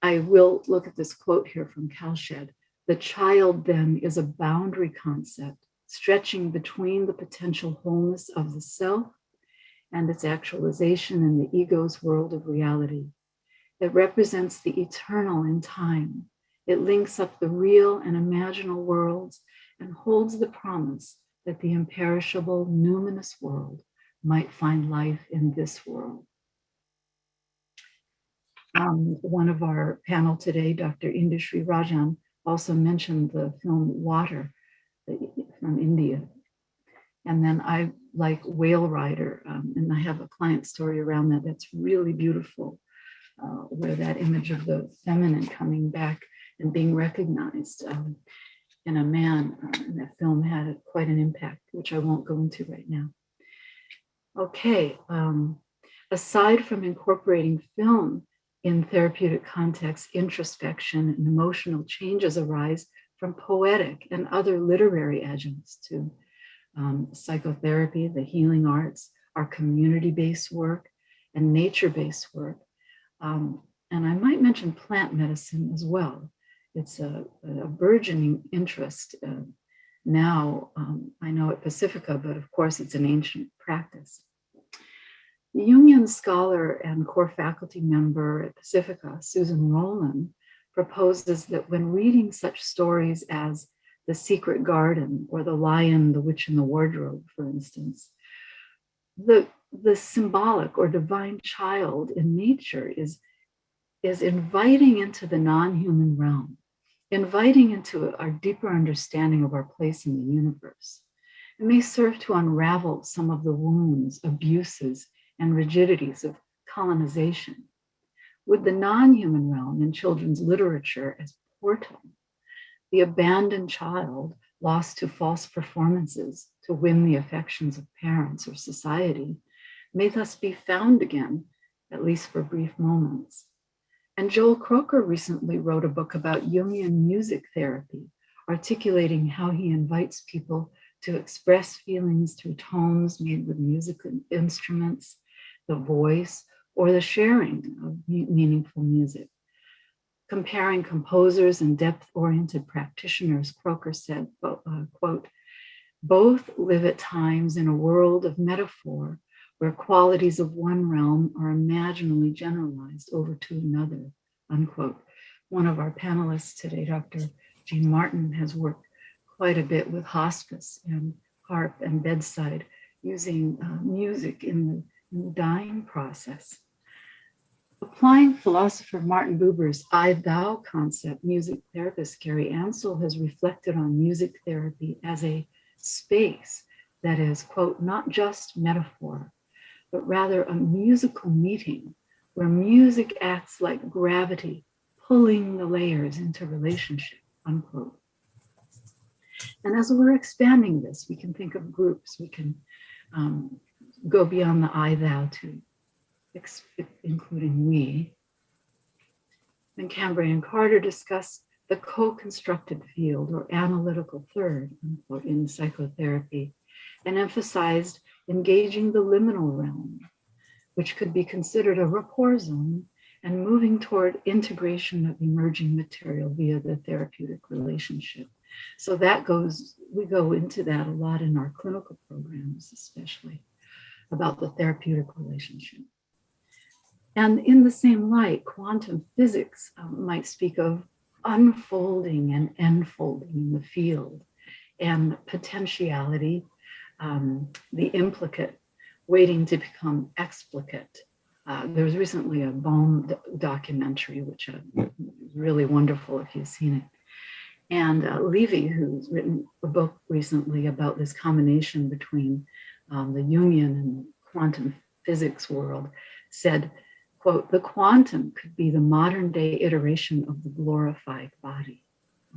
[SPEAKER 4] I will look at this quote here from Kalshed. The child then is a boundary concept stretching between the potential wholeness of the self and its actualization in the ego's world of reality. It represents the eternal in time. It links up the real and imaginal worlds and holds the promise that the imperishable, numinous world might find life in this world. One of our panel today, Dr. Industri Rajan, also mentioned the film Water from India. And then I like Whale Rider, and I have a client story around that that's really beautiful, where that image of the feminine coming back and being recognized in a man in that film had quite an impact, which I won't go into right now. Okay, aside from incorporating film in therapeutic contexts, introspection and emotional changes arise from poetic and other literary adjuncts to psychotherapy, the healing arts, our community-based work, and nature-based work. And I might mention plant medicine as well. It's a burgeoning interest now, I know at Pacifica, but of course it's an ancient practice. The Jungian scholar and core faculty member at Pacifica, Susan Rowland, proposes that when reading such stories as The Secret Garden or The Lion, the Witch, and the Wardrobe, for instance, the symbolic or divine child in nature is inviting into the non-human realm, inviting into our deeper understanding of our place in the universe. It may serve to unravel some of the wounds, abuses, and rigidities of colonization. With the non-human realm in children's literature as portal, the abandoned child lost to false performances to win the affections of parents or society may thus be found again, at least for brief moments. And Joel Croker recently wrote a book about Jungian music therapy, articulating how he invites people to express feelings through tones made with musical instruments, the voice, or the sharing of meaningful music. Comparing composers and depth-oriented practitioners, Croker said, quote, both live at times in a world of metaphor where qualities of one realm are imaginally generalized over to another, unquote. One of our panelists today, Dr. Jean Martin, has worked quite a bit with hospice and harp and bedside, using music in the dying process. Applying philosopher Martin Buber's I-thou concept, music therapist Gary Ansel has reflected on music therapy as a space that is, quote, not just metaphor, but rather a musical meeting where music acts like gravity, pulling the layers into relationship, unquote. And as we're expanding this, we can think of groups, we can go beyond the I-thou to including we. And Cambray and Carter discuss the co-constructed field or analytical third, unquote, in psychotherapy, and emphasized engaging the liminal realm, which could be considered a rapport zone, and moving toward integration of emerging material via the therapeutic relationship. So that we go into that a lot in our clinical programs, especially about the therapeutic relationship. And in the same light, quantum physics might speak of unfolding and enfolding in the field, and potentiality, the implicate waiting to become explicate. There was recently a Bohm documentary, which is really wonderful if you've seen it. And Levy, who's written a book recently about this combination between the Jungian and quantum physics world, said, quote, the quantum could be the modern day iteration of the glorified body,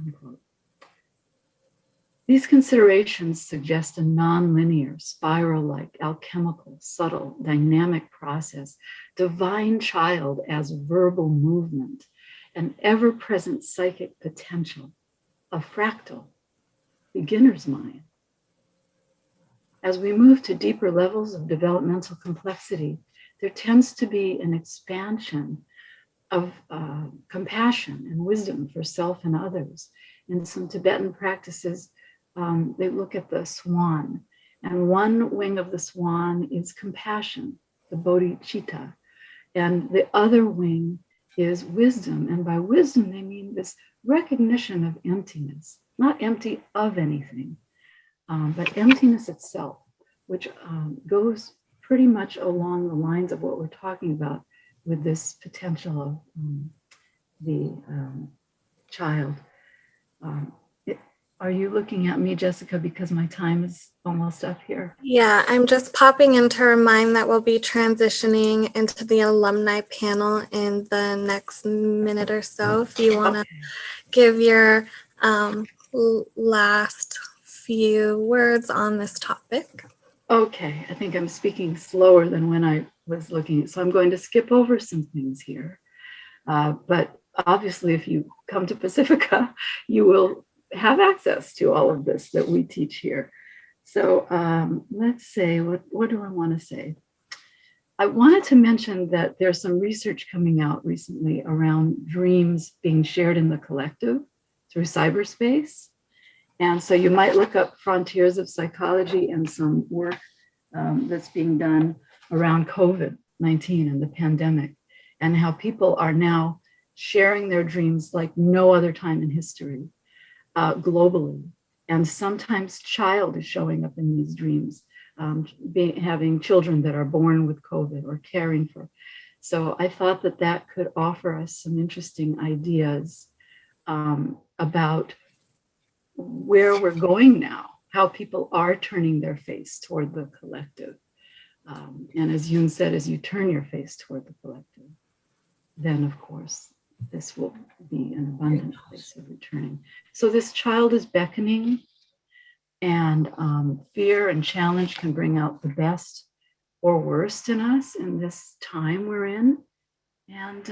[SPEAKER 4] unquote. These considerations suggest a nonlinear, spiral-like, alchemical, subtle, dynamic process, divine child as verbal movement, an ever-present psychic potential, a fractal, beginner's mind. As we move to deeper levels of developmental complexity, there tends to be an expansion of compassion and wisdom for self and others. In some Tibetan practices, they look at the swan, and one wing of the swan is compassion, the bodhicitta, and the other wing is wisdom. And by wisdom, they mean this recognition of emptiness, not empty of anything, but emptiness itself, which goes pretty much along the lines of what we're talking about with this potential of the child. Are you looking at me, Jessica, because my time is almost up here?
[SPEAKER 1] Yeah, I'm just popping in to remind that we'll be transitioning into the alumni panel in the next minute or so. If you want to give your last few words on this topic.
[SPEAKER 4] Okay, I think I'm speaking slower than when I was looking, so I'm going to skip over some things here. But obviously, if you come to Pacifica, you will have access to all of this that we teach here. So let's say, what do I want to say? I wanted to mention that there's some research coming out recently around dreams being shared in the collective through cyberspace. And so you might look up Frontiers of Psychology and some work that's being done around COVID-19 and the pandemic, and how people are now sharing their dreams like no other time in history, globally. And sometimes child is showing up in these dreams, having children that are born with COVID or caring for. So I thought that that could offer us some interesting ideas about where we're going now, how people are turning their face toward the collective. And as Jung said, as you turn your face toward the collective, then of course, this will be an abundant place of returning. So this child is beckoning, and fear and challenge can bring out the best or worst in us in this time we're in. And,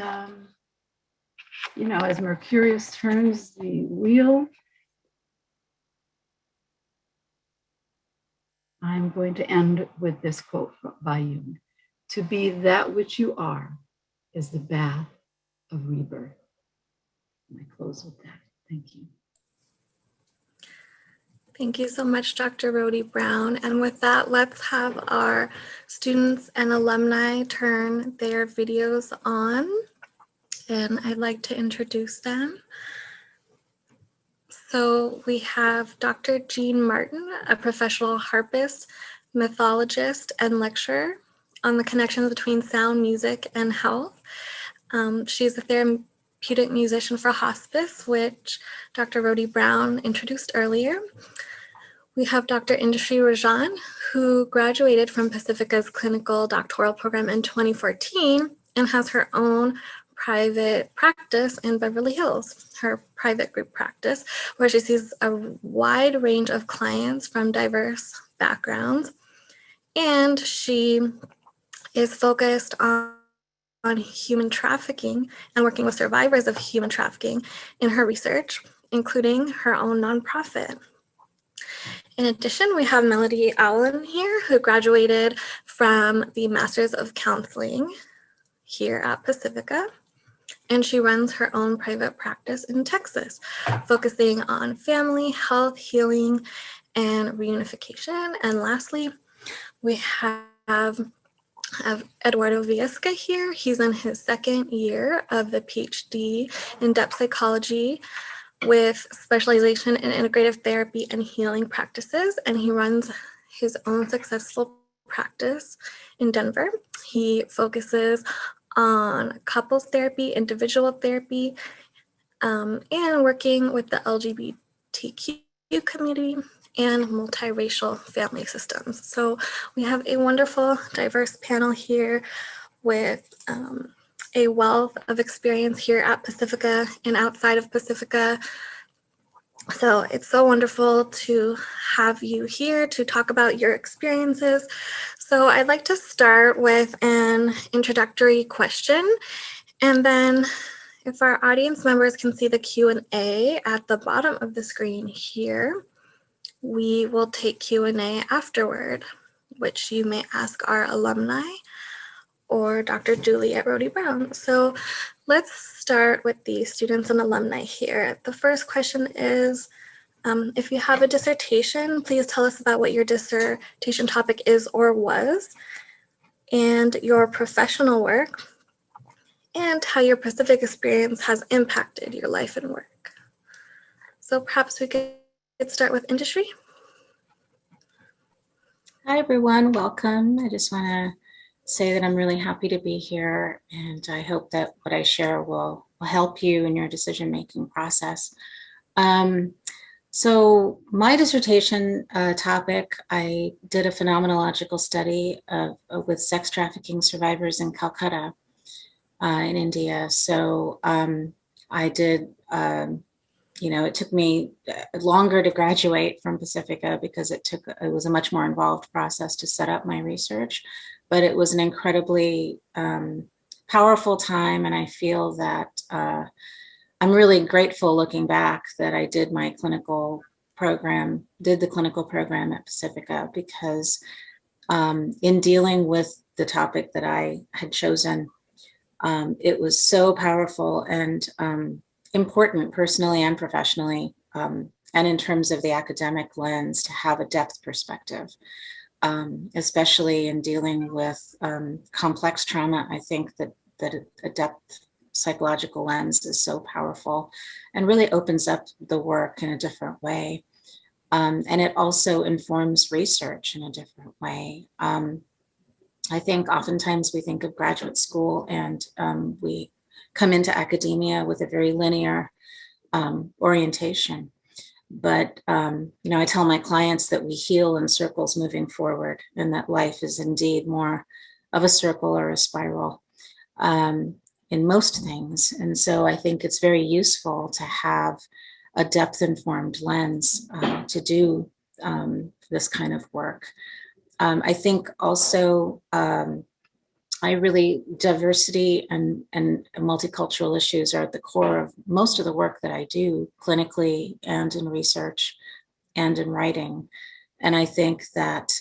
[SPEAKER 4] as Mercurius turns the wheel, I'm going to end with this quote by Jung. To be that which you are is the bath of rebirth. And I close with that. Thank you.
[SPEAKER 1] Thank you so much, Dr. Rohde-Brown. And with that, let's have our students and alumni turn their videos on. And I'd like to introduce them. So we have Dr. Jean Martin, a professional harpist, mythologist, and lecturer on the connections between sound, music, and health. She's a therapeutic musician for hospice, which Dr. Rohde-Brown introduced earlier. We have Dr. Industry Rajan, who graduated from Pacifica's clinical doctoral program in 2014 and has her own private practice in Beverly Hills, her private group practice, where she sees a wide range of clients from diverse backgrounds. And she is focused on human trafficking and working with survivors of human trafficking in her research, including her own nonprofit. In addition, we have Melody Allen here, who graduated from the Masters of Counseling here at Pacifica, and she runs her own private practice in Texas, focusing on family, health, healing, and reunification. And lastly, we have Eduardo Viesca here. He's in his second year of the PhD in depth psychology with specialization in integrative therapy and healing practices, and he runs his own successful practice in Denver. He focuses on couples therapy, individual therapy, and working with the LGBTQ community and multiracial family systems. So we have a wonderful, diverse panel here with a wealth of experience here at Pacifica and outside of Pacifica. So it's so wonderful to have you here to talk about your experiences. So I'd like to start with an introductory question, and then if our audience members can see the Q&A at the bottom of the screen here, we will take Q&A afterward, which you may ask our alumni or Dr. Juliet Rohde-Brown. So let's start with the students and alumni here. The first question is, if you have a dissertation, please tell us about what your dissertation topic is or was, and your professional work, and how your Pacific experience has impacted your life and work. So perhaps we could start with industry.
[SPEAKER 5] Hi, everyone. Welcome. I just want to say that I'm really happy to be here, and I hope that what I share will help you in your decision-making process. So my dissertation topic, I did a phenomenological study with sex trafficking survivors in Calcutta in India. So I did, it took me longer to graduate from Pacifica because it was a much more involved process to set up my research, but it was an incredibly powerful time. And I feel that I'm really grateful looking back that I did the clinical program at Pacifica, because in dealing with the topic that I had chosen, it was so powerful and important personally and professionally, and in terms of the academic lens, to have a depth perspective, especially in dealing with complex trauma. I think that a depth psychological lens is so powerful and really opens up the work in a different way. And it also informs research in a different way. I think oftentimes we think of graduate school and we come into academia with a very linear orientation. But, I tell my clients that we heal in circles moving forward, and that life is indeed more of a circle or a spiral in most things. And so I think it's very useful to have a depth-informed lens to do this kind of work. I think also diversity and multicultural issues are at the core of most of the work that I do clinically and in research and in writing. And I think that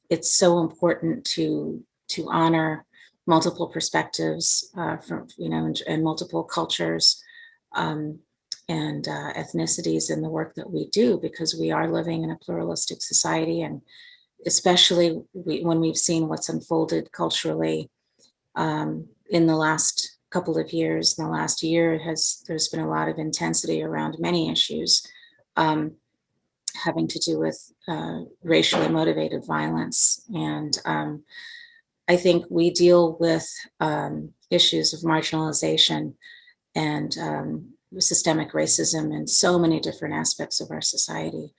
[SPEAKER 5] it's so important to honor multiple perspectives and multiple cultures and ethnicities in the work that we do, because we are living in a pluralistic society, and especially when we've seen what's unfolded culturally in the last couple of years. In the last year, there's been a lot of intensity around many issues having to do with racially motivated violence. And I think we deal with issues of marginalization and systemic racism in so many different aspects of our society.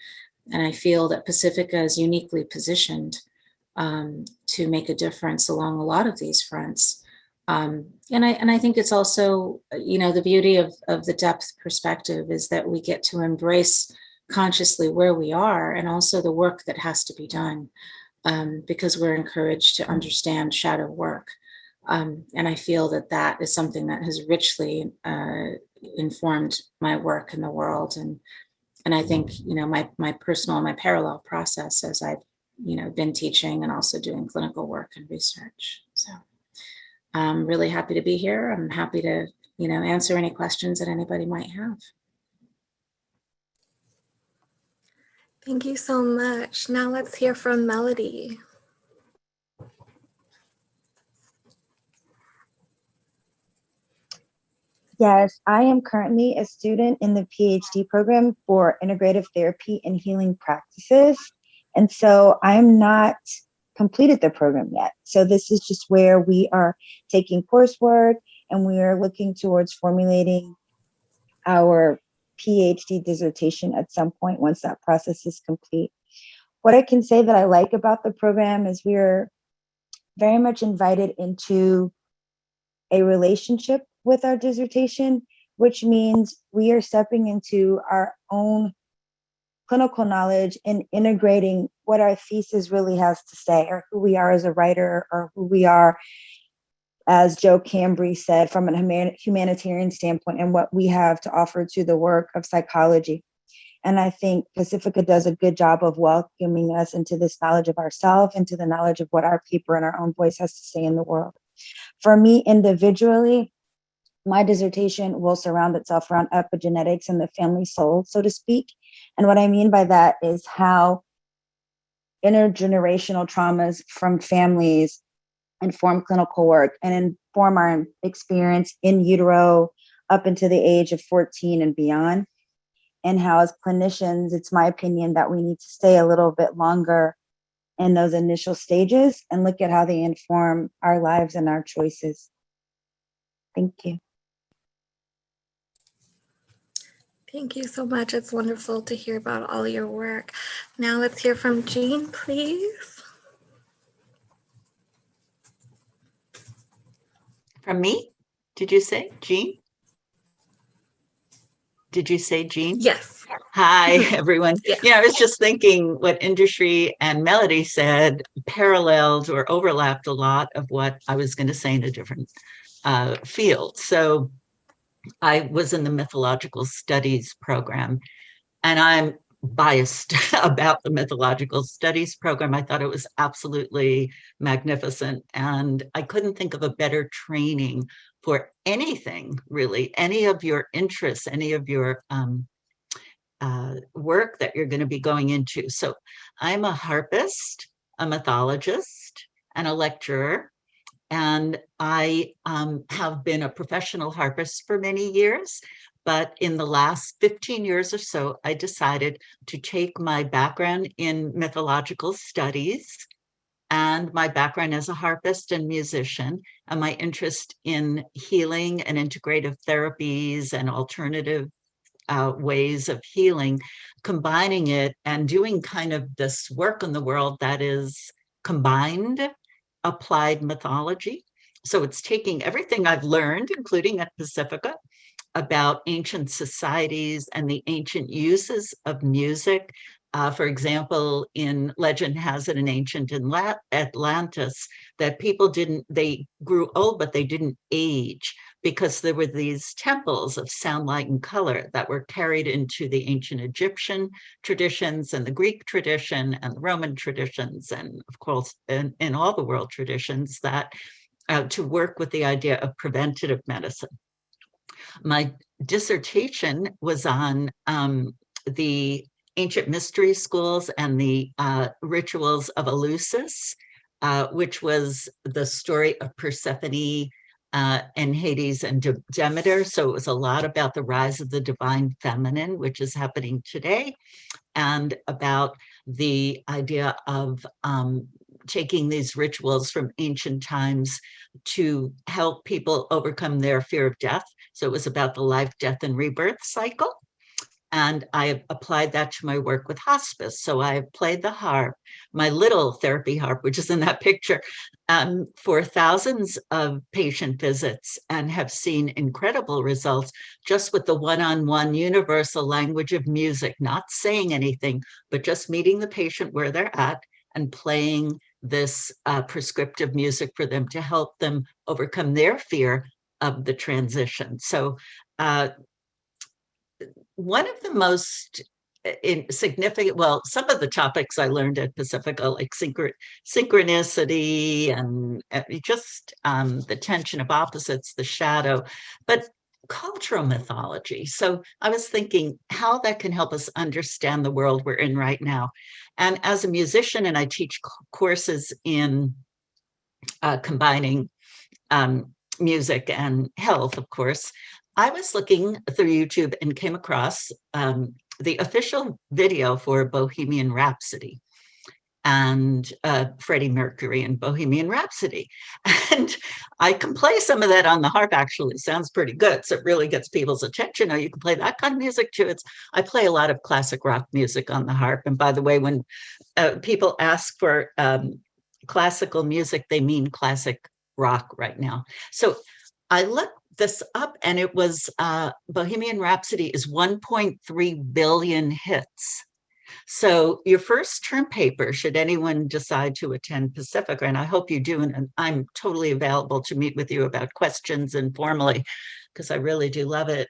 [SPEAKER 5] And I feel that Pacifica is uniquely positioned to make a difference along a lot of these fronts. And I think it's also, the beauty of the depth perspective is that we get to embrace consciously where we are, and also the work that has to be done, because we're encouraged to understand shadow work. And I feel that is something that has richly informed my work in the world. And I think, my personal, my parallel process as I've, been teaching and also doing clinical work and research. So I'm really happy to be here. I'm happy to, answer any questions that anybody might have.
[SPEAKER 1] Thank you so much. Now let's hear from Melody.
[SPEAKER 6] Yes, I am currently a student in the PhD program for integrative therapy and healing practices. And so I'm not completed the program yet. So this is just where we are taking coursework, and we are looking towards formulating our PhD dissertation at some point once that process is complete. What I can say that I like about the program is we're very much invited into a relationship with our dissertation, which means we are stepping into our own clinical knowledge and integrating what our thesis really has to say, or who we are as a writer, or who we are, as Joe Cambry said, from a humanitarian standpoint, and what we have to offer to the work of psychology. And I think Pacifica does a good job of welcoming us into this knowledge of ourselves, into the knowledge of what our paper and our own voice has to say in the world. For me individually, my dissertation will surround itself around epigenetics and the family soul, so to speak. And what I mean by that is how intergenerational traumas from families inform clinical work and inform our experience in utero up into the age of 14 and beyond. And how, as clinicians, it's my opinion that we need to stay a little bit longer in those initial stages and look at how they inform our lives and our choices. Thank you.
[SPEAKER 1] Thank you so much. It's wonderful to hear about all your work. Now let's hear from Jean, please.
[SPEAKER 7] From me? Did you say Jean? Did you say Jean?
[SPEAKER 1] Yes.
[SPEAKER 7] Hi, everyone.
[SPEAKER 1] Yes.
[SPEAKER 7] Yeah, I was just thinking what Industry and Melody said paralleled or overlapped a lot of what I was going to say in a different field. So I was in the mythological studies program, and I'm biased about the mythological studies program. I thought it was absolutely magnificent, and I couldn't think of a better training for anything, really, any of your interests, any of your work that you're going to be going into. So I'm a harpist, a mythologist, and a lecturer. And I have been a professional harpist for many years. But in the last 15 years or so, I decided to take my background in mythological studies and my background as a harpist and musician, and my interest in healing and integrative therapies and alternative ways of healing, combining it and doing kind of this work in the world that is combined applied mythology. So it's taking everything I've learned, including at Pacifica, about ancient societies and the ancient uses of music. For example, in legend has it in ancient Atlantis that people they grew old, but they didn't age, because there were these temples of sound, light, and color that were carried into the ancient Egyptian traditions and the Greek tradition and the Roman traditions, and of course, in all the world traditions, that to work with the idea of preventative medicine. My dissertation was on the ancient mystery schools and the rituals of Eleusis, which was the story of Persephone and Hades and Demeter. So it was a lot about the rise of the divine feminine, which is happening today, and about the idea of taking these rituals from ancient times to help people overcome their fear of death. So it was about the life, death, and rebirth cycle. And I applied that to my work with hospice. So I played the harp, my little therapy harp, which is in that picture, for thousands of patient visits, and have seen incredible results just with the one-on-one universal language of music, not saying anything, but just meeting the patient where they're at and playing this prescriptive music for them to help them overcome their fear of the transition. So one of the most significant, well, some of the topics I learned at Pacifica, like synchronicity and just the tension of opposites, the shadow, but cultural mythology. So I was thinking how that can help us understand the world we're in right now. And as a musician, and I teach courses in combining music and health, of course, I was looking through YouTube and came across the official video for Bohemian Rhapsody and Freddie Mercury and Bohemian Rhapsody. And I can play some of that on the harp, actually. It sounds pretty good. So it really gets people's attention. Oh, you can play that kind of music too. I play a lot of classic rock music on the harp. And by the way, when people ask for classical music, they mean classic rock right now. So I this up, and it was Bohemian Rhapsody is 1.3 billion hits. So your first term paper, should anyone decide to attend Pacifica, and I hope you do, and I'm totally available to meet with you about questions informally, because I really do love it.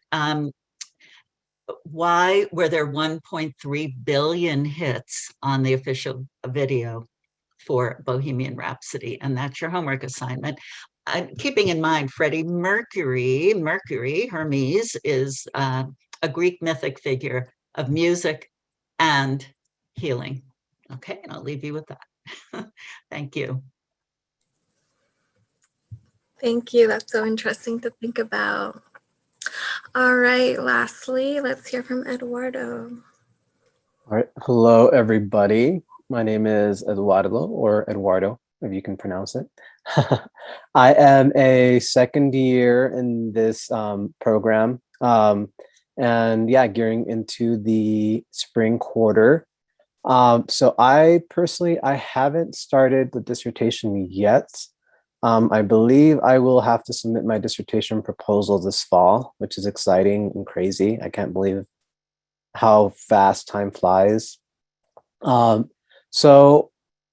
[SPEAKER 7] Why were there 1.3 billion hits on the official video for Bohemian Rhapsody? And that's your homework assignment. Keeping in mind, Freddie Mercury, Hermes, is a Greek mythic figure of music and healing. Okay, and I'll leave you with that. Thank you.
[SPEAKER 1] Thank you. That's so interesting to think about. All right, lastly, let's hear from Eduardo.
[SPEAKER 8] All right. Hello, everybody. My name is Eduardo, or Eduardo, if you can pronounce it. I am a second year in this program. And yeah, gearing into the spring quarter. So I haven't started the dissertation yet. I believe I will have to submit my dissertation proposal this fall, which is exciting and crazy. I can't believe how fast time flies. So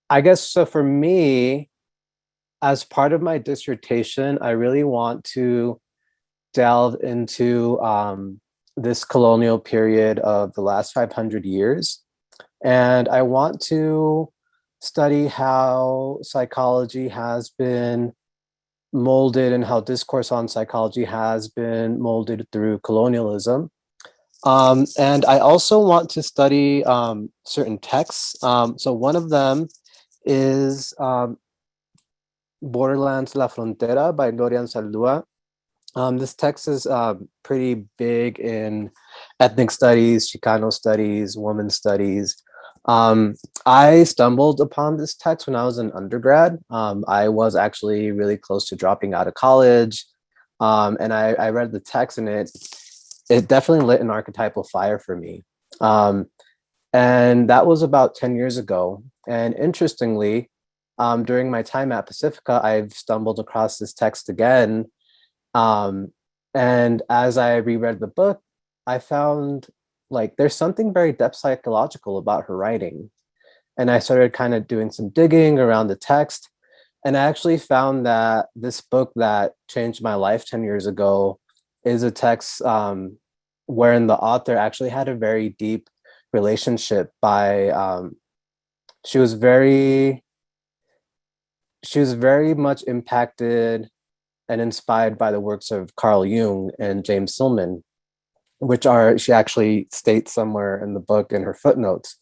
[SPEAKER 8] I guess, so for me, as part of my dissertation, I really want to delve into this colonial period of the last 500 years. And I want to study how psychology has been molded and how discourse on psychology has been molded through colonialism. And I also want to study certain texts. So one of them is Borderlands La Frontera by Dorian Saldúa. This text is pretty big in ethnic studies, Chicano studies, women studies. I stumbled upon this text when I was an undergrad. I was actually really close to dropping out of college. And I read the text, and it definitely lit an archetypal fire for me. And that was about 10 years ago. And interestingly, during my time at Pacifica, I've stumbled across this text again. And as I reread the book, I found like there's something very depth psychological about her writing. And I started kind of doing some digging around the text. And I actually found that this book that changed my life 10 years ago is a text wherein the author actually had a very deep relationship she was very much impacted and inspired by the works of Carl Jung and James Silman, which she actually states somewhere in the book in her footnotes.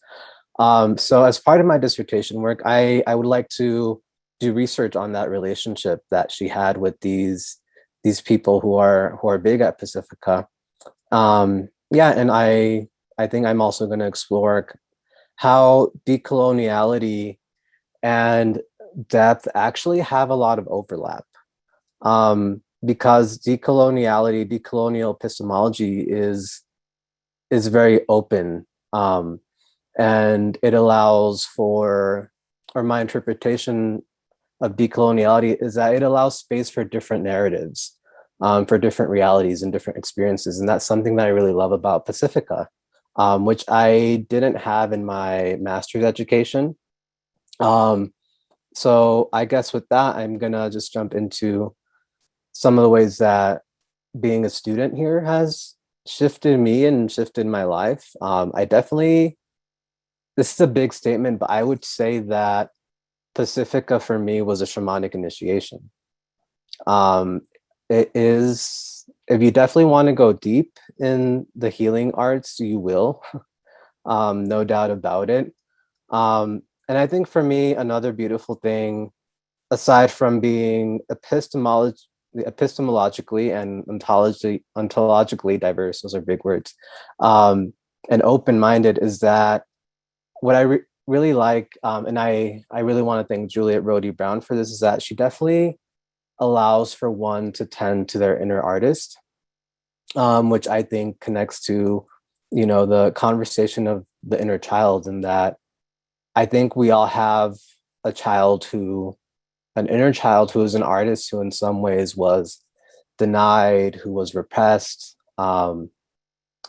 [SPEAKER 8] So as part of my dissertation work, I would like to do research on that relationship that she had with these people who are big at Pacifica. Yeah, and I think I'm also going to explore how decoloniality and depth actually have a lot of overlap. Because decolonial epistemology is very open, and it allows for, or my interpretation of decoloniality is that it allows space for different narratives, for different realities and different experiences. And that's something that I really love about Pacifica, which I didn't have in my master's education. So I guess with that, I'm gonna just jump into some of the ways that being a student here has shifted me and shifted my life. This is a big statement, but I would say that Pacifica for me was a shamanic initiation. It is, if you definitely want to go deep in the healing arts, you will, no doubt about it. And I think for me, another beautiful thing, aside from being epistemologically and ontologically diverse, those are big words, and open-minded, is that what I really like, and I really want to thank Juliet Rohde-Brown for this, is that she definitely allows for one to tend to their inner artist, which I think connects to, the conversation of the inner child, and that I think we all have an inner child who is an artist, who in some ways was denied, who was repressed, who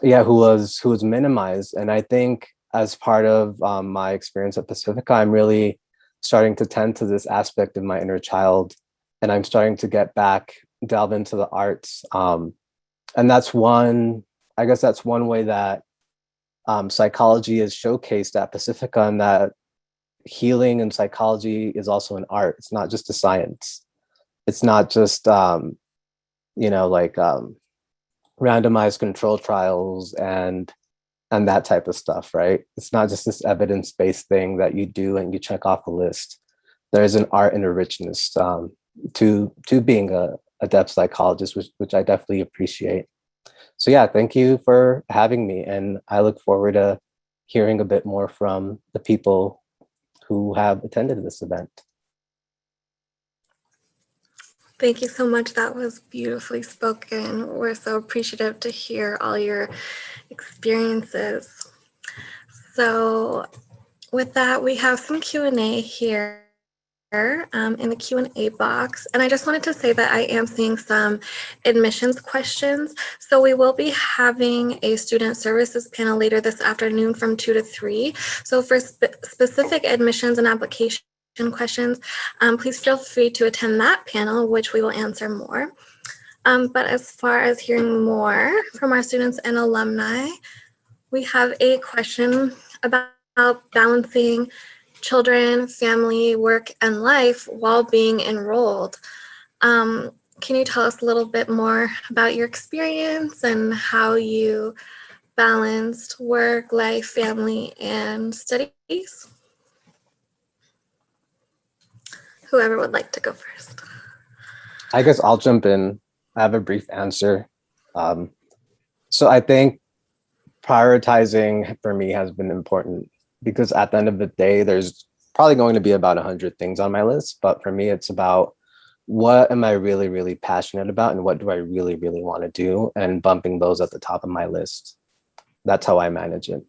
[SPEAKER 8] was minimized. And I think as part of my experience at Pacifica, I'm really starting to tend to this aspect of my inner child, and I'm starting to delve into the arts. And that's one way that psychology is showcased at Pacifica, and that healing and psychology is also an art. It's not just a science. It's not just, randomized control trials and that type of stuff, right? It's not just this evidence-based thing that you do and you check off a list. There's an art and a richness to being a depth psychologist, which I definitely appreciate. So yeah, thank you for having me, and I look forward to hearing a bit more from the people who have attended this event.
[SPEAKER 1] Thank you so much. That was beautifully spoken. We're so appreciative to hear all your experiences. So with that, we have some Q&A here in the Q&A box. And I just wanted to say that I am seeing some admissions questions. So we will be having a student services panel later this afternoon from 2 to 3. So for specific admissions and application questions, please feel free to attend that panel, which we will answer more. But as far as hearing more from our students and alumni, we have a question about balancing children, family, work, and life while being enrolled. Can you tell us a little bit more about your experience and how you balanced work, life, family, and studies? Whoever would like to go first.
[SPEAKER 8] I guess I'll jump in. I have a brief answer. So I think prioritizing for me has been important, because at the end of the day, there's probably going to be about 100 things on my list. But for me, it's about what am I really, really passionate about, and what do I really, really want to do, and bumping those at the top of my list. That's how I manage it.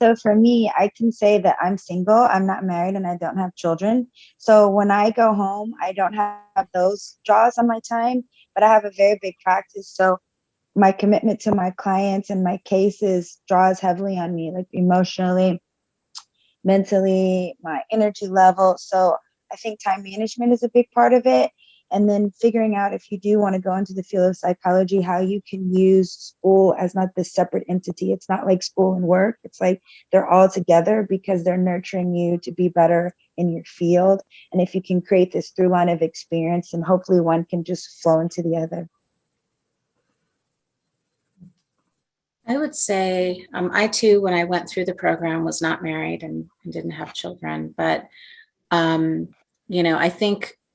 [SPEAKER 6] So for me, I can say that I'm single, I'm not married, and I don't have children. So when I go home, I don't have those draws on my time, but I have a very big practice. So my commitment to my clients and my cases draws heavily on me, like emotionally, mentally, my energy level. So I think time management is a big part of it. And then figuring out, if you do want to go into the field of psychology, how you can use school as not this separate entity. It's not like school and work. It's like they're all together because they're nurturing you to be better in your field. And if you can create this through line of experience, and hopefully one can just flow into the other.
[SPEAKER 5] I would say I too, when I went through the program, was not married and didn't have children. But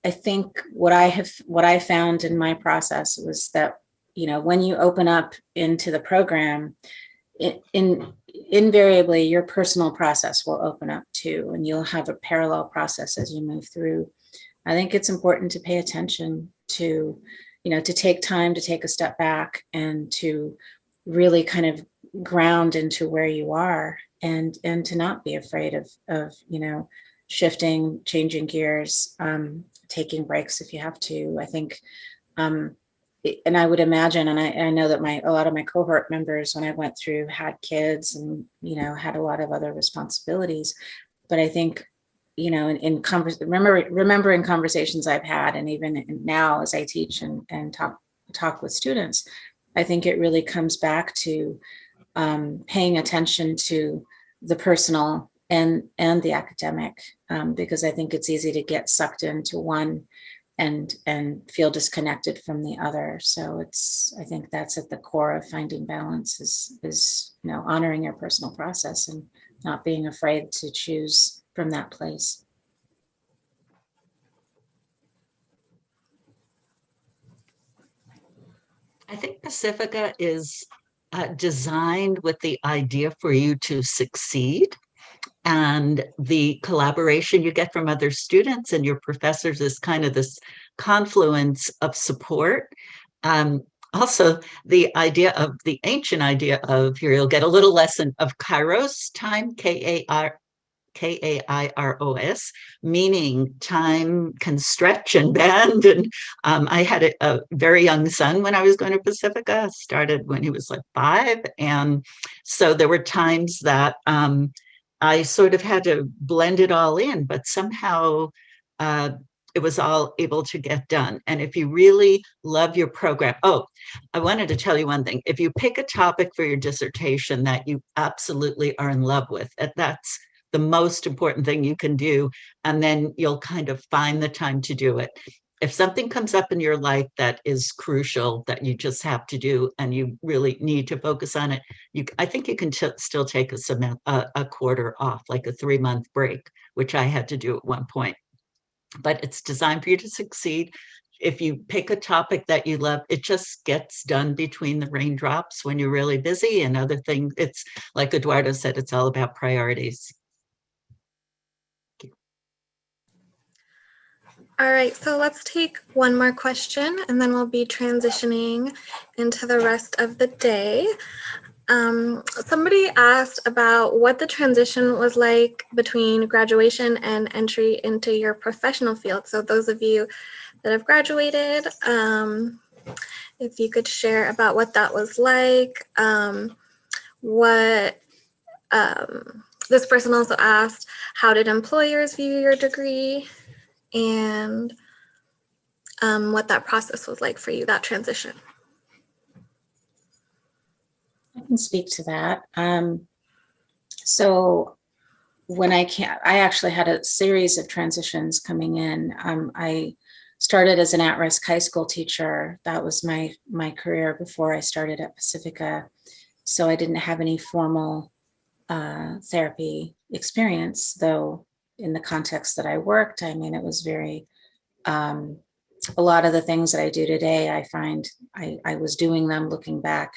[SPEAKER 5] I think what I found in my process was that when you open up into the program, invariably your personal process will open up too, and you'll have a parallel process as you move through. I think it's important to pay attention to, to take time to take a step back and to really kind of ground into where you are, and to not be afraid of shifting, changing gears, taking breaks if you have to. I think, and I would imagine, and I know that a lot of my cohort members, when I went through, had kids and had a lot of other responsibilities. But I think remembering conversations I've had, and even now as I teach and talk with students, I think it really comes back to paying attention to the personal and the academic, because I think it's easy to get sucked into one and feel disconnected from the other. So I think that's at the core of finding balance is honoring your personal process and not being afraid to choose from that place.
[SPEAKER 7] I think Pacifica is designed with the idea for you to succeed, and the collaboration you get from other students and your professors is kind of this confluence of support. Also, the ancient idea of, here you'll get a little lesson of Kairos time, Kairos, Kairos, meaning time can stretch and bend. And I had a very young son when I was going to Pacifica, started when he was like 5. And so there were times that I sort of had to blend it all in, but somehow it was all able to get done. And if you really love your program, oh, I wanted to tell you one thing. If you pick a topic for your dissertation that you absolutely are in love with, that's the most important thing you can do. And then you'll kind of find the time to do it. If something comes up in your life that is crucial, that you just have to do, and you really need to focus on it, I think you can still take a quarter off, like a 3-month break, which I had to do at one point. But it's designed for you to succeed. If you pick a topic that you love, it just gets done between the raindrops when you're really busy and other things. It's like Eduardo said, it's all about priorities.
[SPEAKER 1] All right, so let's take one more question and then we'll be transitioning into the rest of the day. Somebody asked about what the transition was like between graduation and entry into your professional field. So those of you that have graduated, if you could share about what that was like. This person also asked, how did employers view your degree? And what that process was like for you, that transition.
[SPEAKER 5] I can speak to that. So when I actually had a series of transitions coming in. I started as an at-risk high school teacher. That was my career before I started at Pacifica. So I didn't have any formal therapy experience, though in the context that I worked, I mean, it was very, a lot of the things that I do today, I find I was doing them looking back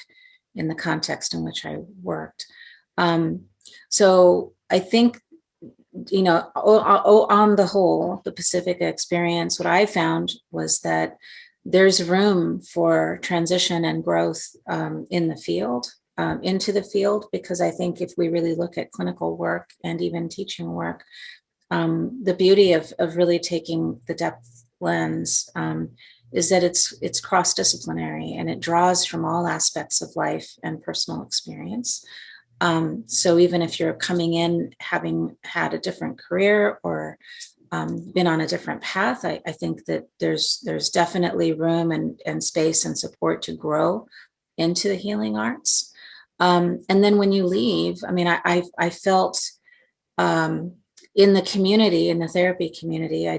[SPEAKER 5] in the context in which I worked. So I think, you know, on the whole, the Pacifica experience, what I found was that there's room for transition and growth in the field, into the field, because I think if we really look at clinical work and even teaching work, the beauty of really taking the depth lens is that it's cross-disciplinary and it draws from all aspects of life and personal experience. So even if you're coming in having had a different career or been on a different path, I think that there's definitely room and space and support to grow into the healing arts. And then when you leave, I mean, I felt in the community, in the therapy community, I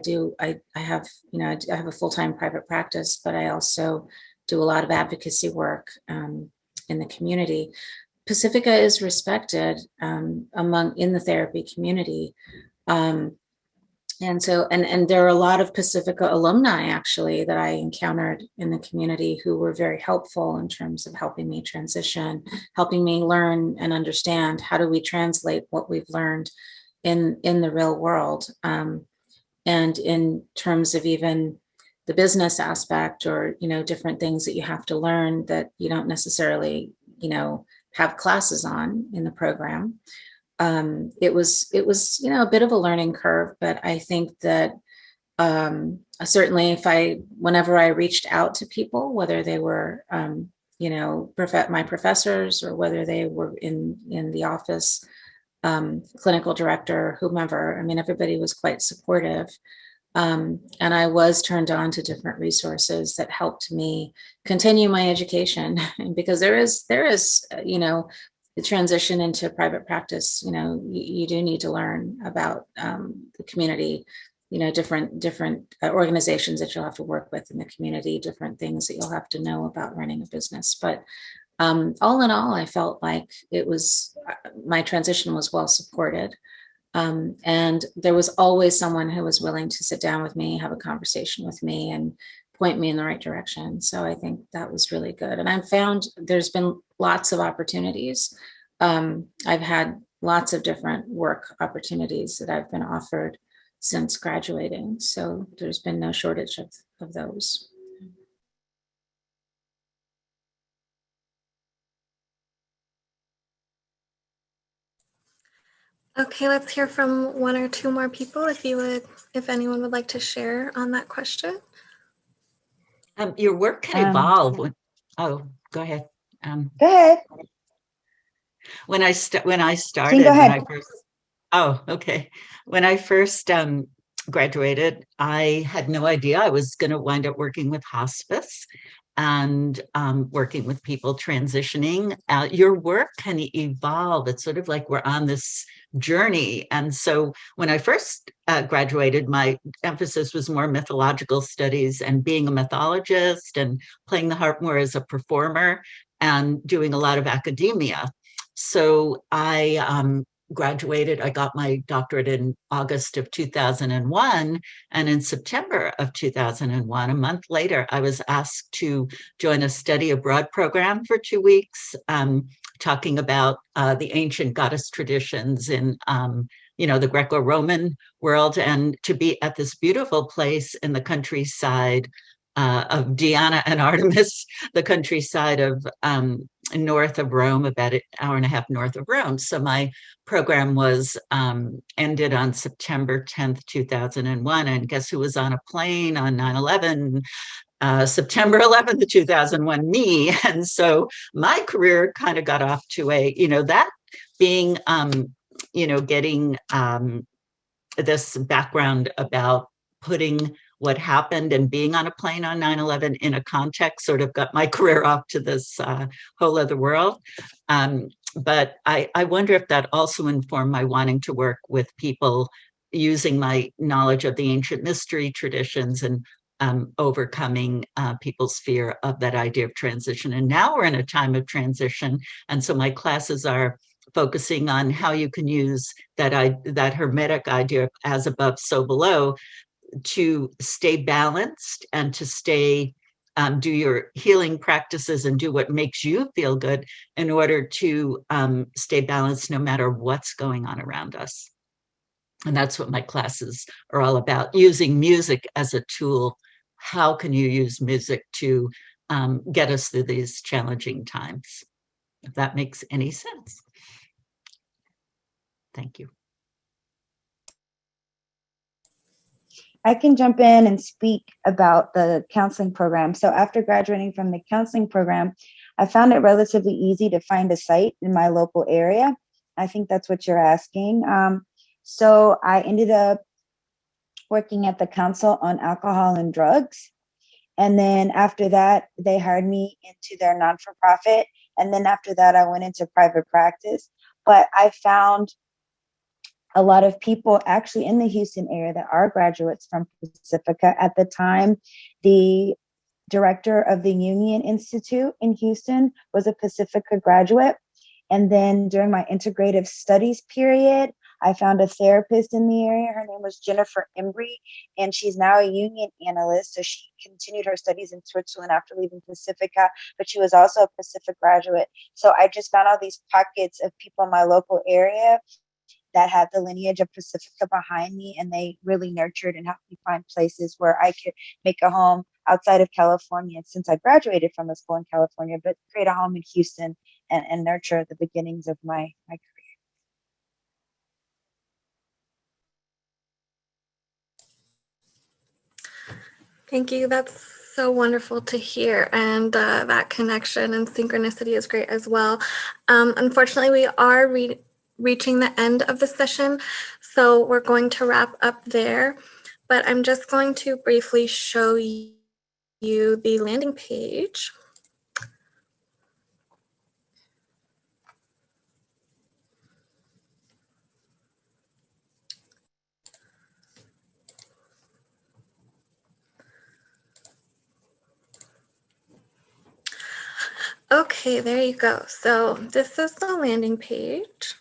[SPEAKER 5] have a full-time private practice, but I also do a lot of advocacy work in the community. Pacifica is respected in the therapy community. And so, and there are a lot of Pacifica alumni actually that I encountered in the community who were very helpful in terms of helping me transition, helping me learn and understand how do we translate what we've learned in the real world. And in terms of even the business aspect or, you know, different things that you have to learn that you don't necessarily, you know, have classes on in the program. It was, you know, a bit of a learning curve, but I think that certainly whenever I reached out to people, whether they were, you know, my professors or whether they were in the office, clinical director, whomever, I mean, everybody was quite supportive. And I was turned on to different resources that helped me continue my education because there is, you know, the transition into private practice, you know, you do need to learn about the community, you know, different organizations that you'll have to work with in the community, different things that you'll have to know about running a business. But all in all, I felt like my transition was well supported. And there was always someone who was willing to sit down with me, have a conversation with me and point me in the right direction. So I think that was really good. And I've found there's been lots of opportunities. I've had lots of different work opportunities that I've been offered since graduating. So there's been no shortage of those.
[SPEAKER 1] Okay, let's hear from one or two more people if anyone would like to share on that question.
[SPEAKER 7] Your work can evolve. Oh, go ahead.
[SPEAKER 6] Go ahead.
[SPEAKER 7] When I
[SPEAKER 6] Jean,
[SPEAKER 7] started,
[SPEAKER 6] go ahead.
[SPEAKER 7] okay. When I first graduated, I had no idea I was going to wind up working with hospice and working with people transitioning. Your work can evolve. It's sort of like we're on this journey. And so when I first graduated, my emphasis was more mythological studies and being a mythologist and playing the harp more as a performer and doing a lot of academia. So I graduated, I got my doctorate in August of 2001. And in September of 2001, a month later, I was asked to join a study abroad program for 2 weeks, talking about the ancient goddess traditions in the Greco-Roman world, and to be at this beautiful place in the countryside of Diana and Artemis, the countryside of north of Rome, about an hour and a half north of Rome. So my program was ended on September 10th, 2001. And guess who was on a plane on 9/11? September 11th, 2001, me. And so my career kind of got off to that being, getting this background about putting what happened and being on a plane on 9/11 in a context sort of got my career off to this whole other world. But I wonder if that also informed my wanting to work with people using my knowledge of the ancient mystery traditions and overcoming people's fear of that idea of transition. And now we're in a time of transition. And so my classes are focusing on how you can use that hermetic idea of as above, so below, to stay balanced and to stay do your healing practices and do what makes you feel good in order to stay balanced no matter what's going on around us. And that's what my classes are all about, using music as a tool. How can you use music to get us through these challenging times? If that makes any sense. Thank you.
[SPEAKER 6] I can jump in and speak about the counseling program. So after graduating from the counseling program, I found it relatively easy to find a site in my local area. I think that's what you're asking. So I ended up working at the Council on Alcohol and Drugs. And then after that, they hired me into their non-for-profit. And then after that, I went into private practice. But I found a lot of people actually in the Houston area that are graduates from Pacifica. At the time, the director of the Jungian Institute in Houston was a Pacifica graduate. And then during my integrative studies period, I found a therapist in the area. Her name was Jennifer Embry, and she's now a Jungian analyst. So she continued her studies in Switzerland after leaving Pacifica, but she was also a Pacific graduate. So I just found all these pockets of people in my local area that had the lineage of Pacifica behind me, and they really nurtured and helped me find places where I could make a home outside of California, since I graduated from a school in California, but create a home in Houston and nurture the beginnings of my career.
[SPEAKER 1] Thank you. That's so wonderful to hear. And that connection and synchronicity is great as well. Unfortunately, we are reaching the end of the session, so we're going to wrap up there. But I'm just going to briefly show you the landing page. Okay, there you go. So this is the landing page.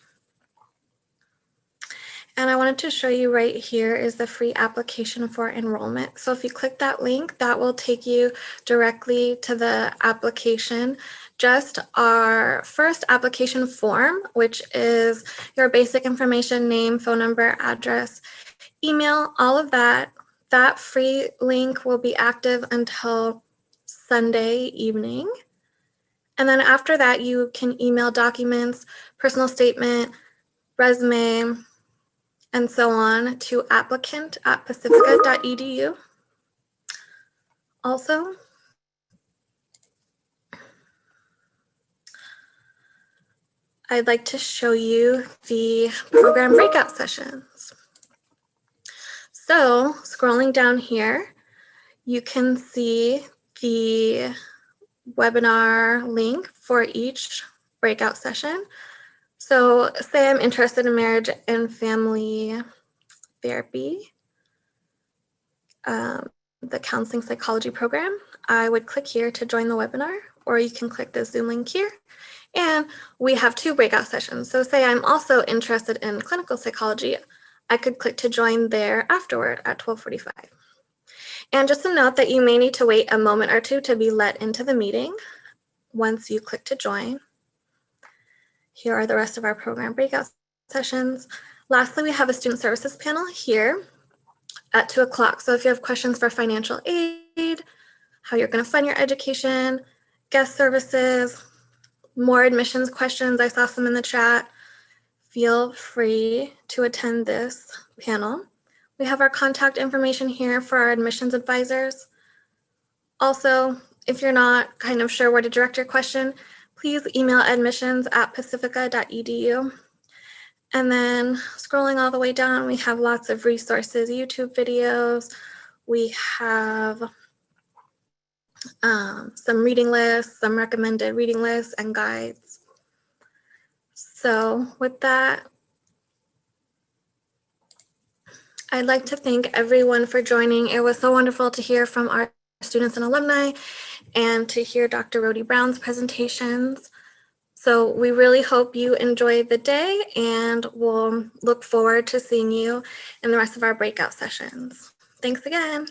[SPEAKER 1] And I wanted to show you right here is the free application for enrollment. So if you click that link, that will take you directly to the application. Just our first application form, which is your basic information, name, phone number, address, email, all of that. That free link will be active until Sunday evening. And then after that, you can email documents, personal statement, resume, and so on to applicant@pacifica.edu. Also, I'd like to show you the program breakout sessions. So scrolling down here, you can see the webinar link for each breakout session. So say I'm interested in marriage and family therapy, the counseling psychology program. I would click here to join the webinar, or you can click the Zoom link here. And we have 2 breakout sessions. So say I'm also interested in clinical psychology, I could click to join there afterward at 12:45. And just a note that you may need to wait a moment or 2 to be let into the meeting once you click to join. Here are the rest of our program breakout sessions. Lastly, we have a student services panel here at 2 o'clock. So if you have questions for financial aid, how you're going to fund your education, guest services, more admissions questions, I saw some in the chat, feel free to attend this panel. We have our contact information here for our admissions advisors. Also, if you're not kind of sure where to direct your question, please email admissions@pacifica.edu. And then scrolling all the way down, we have lots of resources, YouTube videos. We have some reading lists, some recommended reading lists and guides. So with that, I'd like to thank everyone for joining. It was so wonderful to hear from our students and alumni and to hear Dr. Rohde-Brown's presentations. So we really hope you enjoy the day, and we'll look forward to seeing you in the rest of our breakout sessions. Thanks again.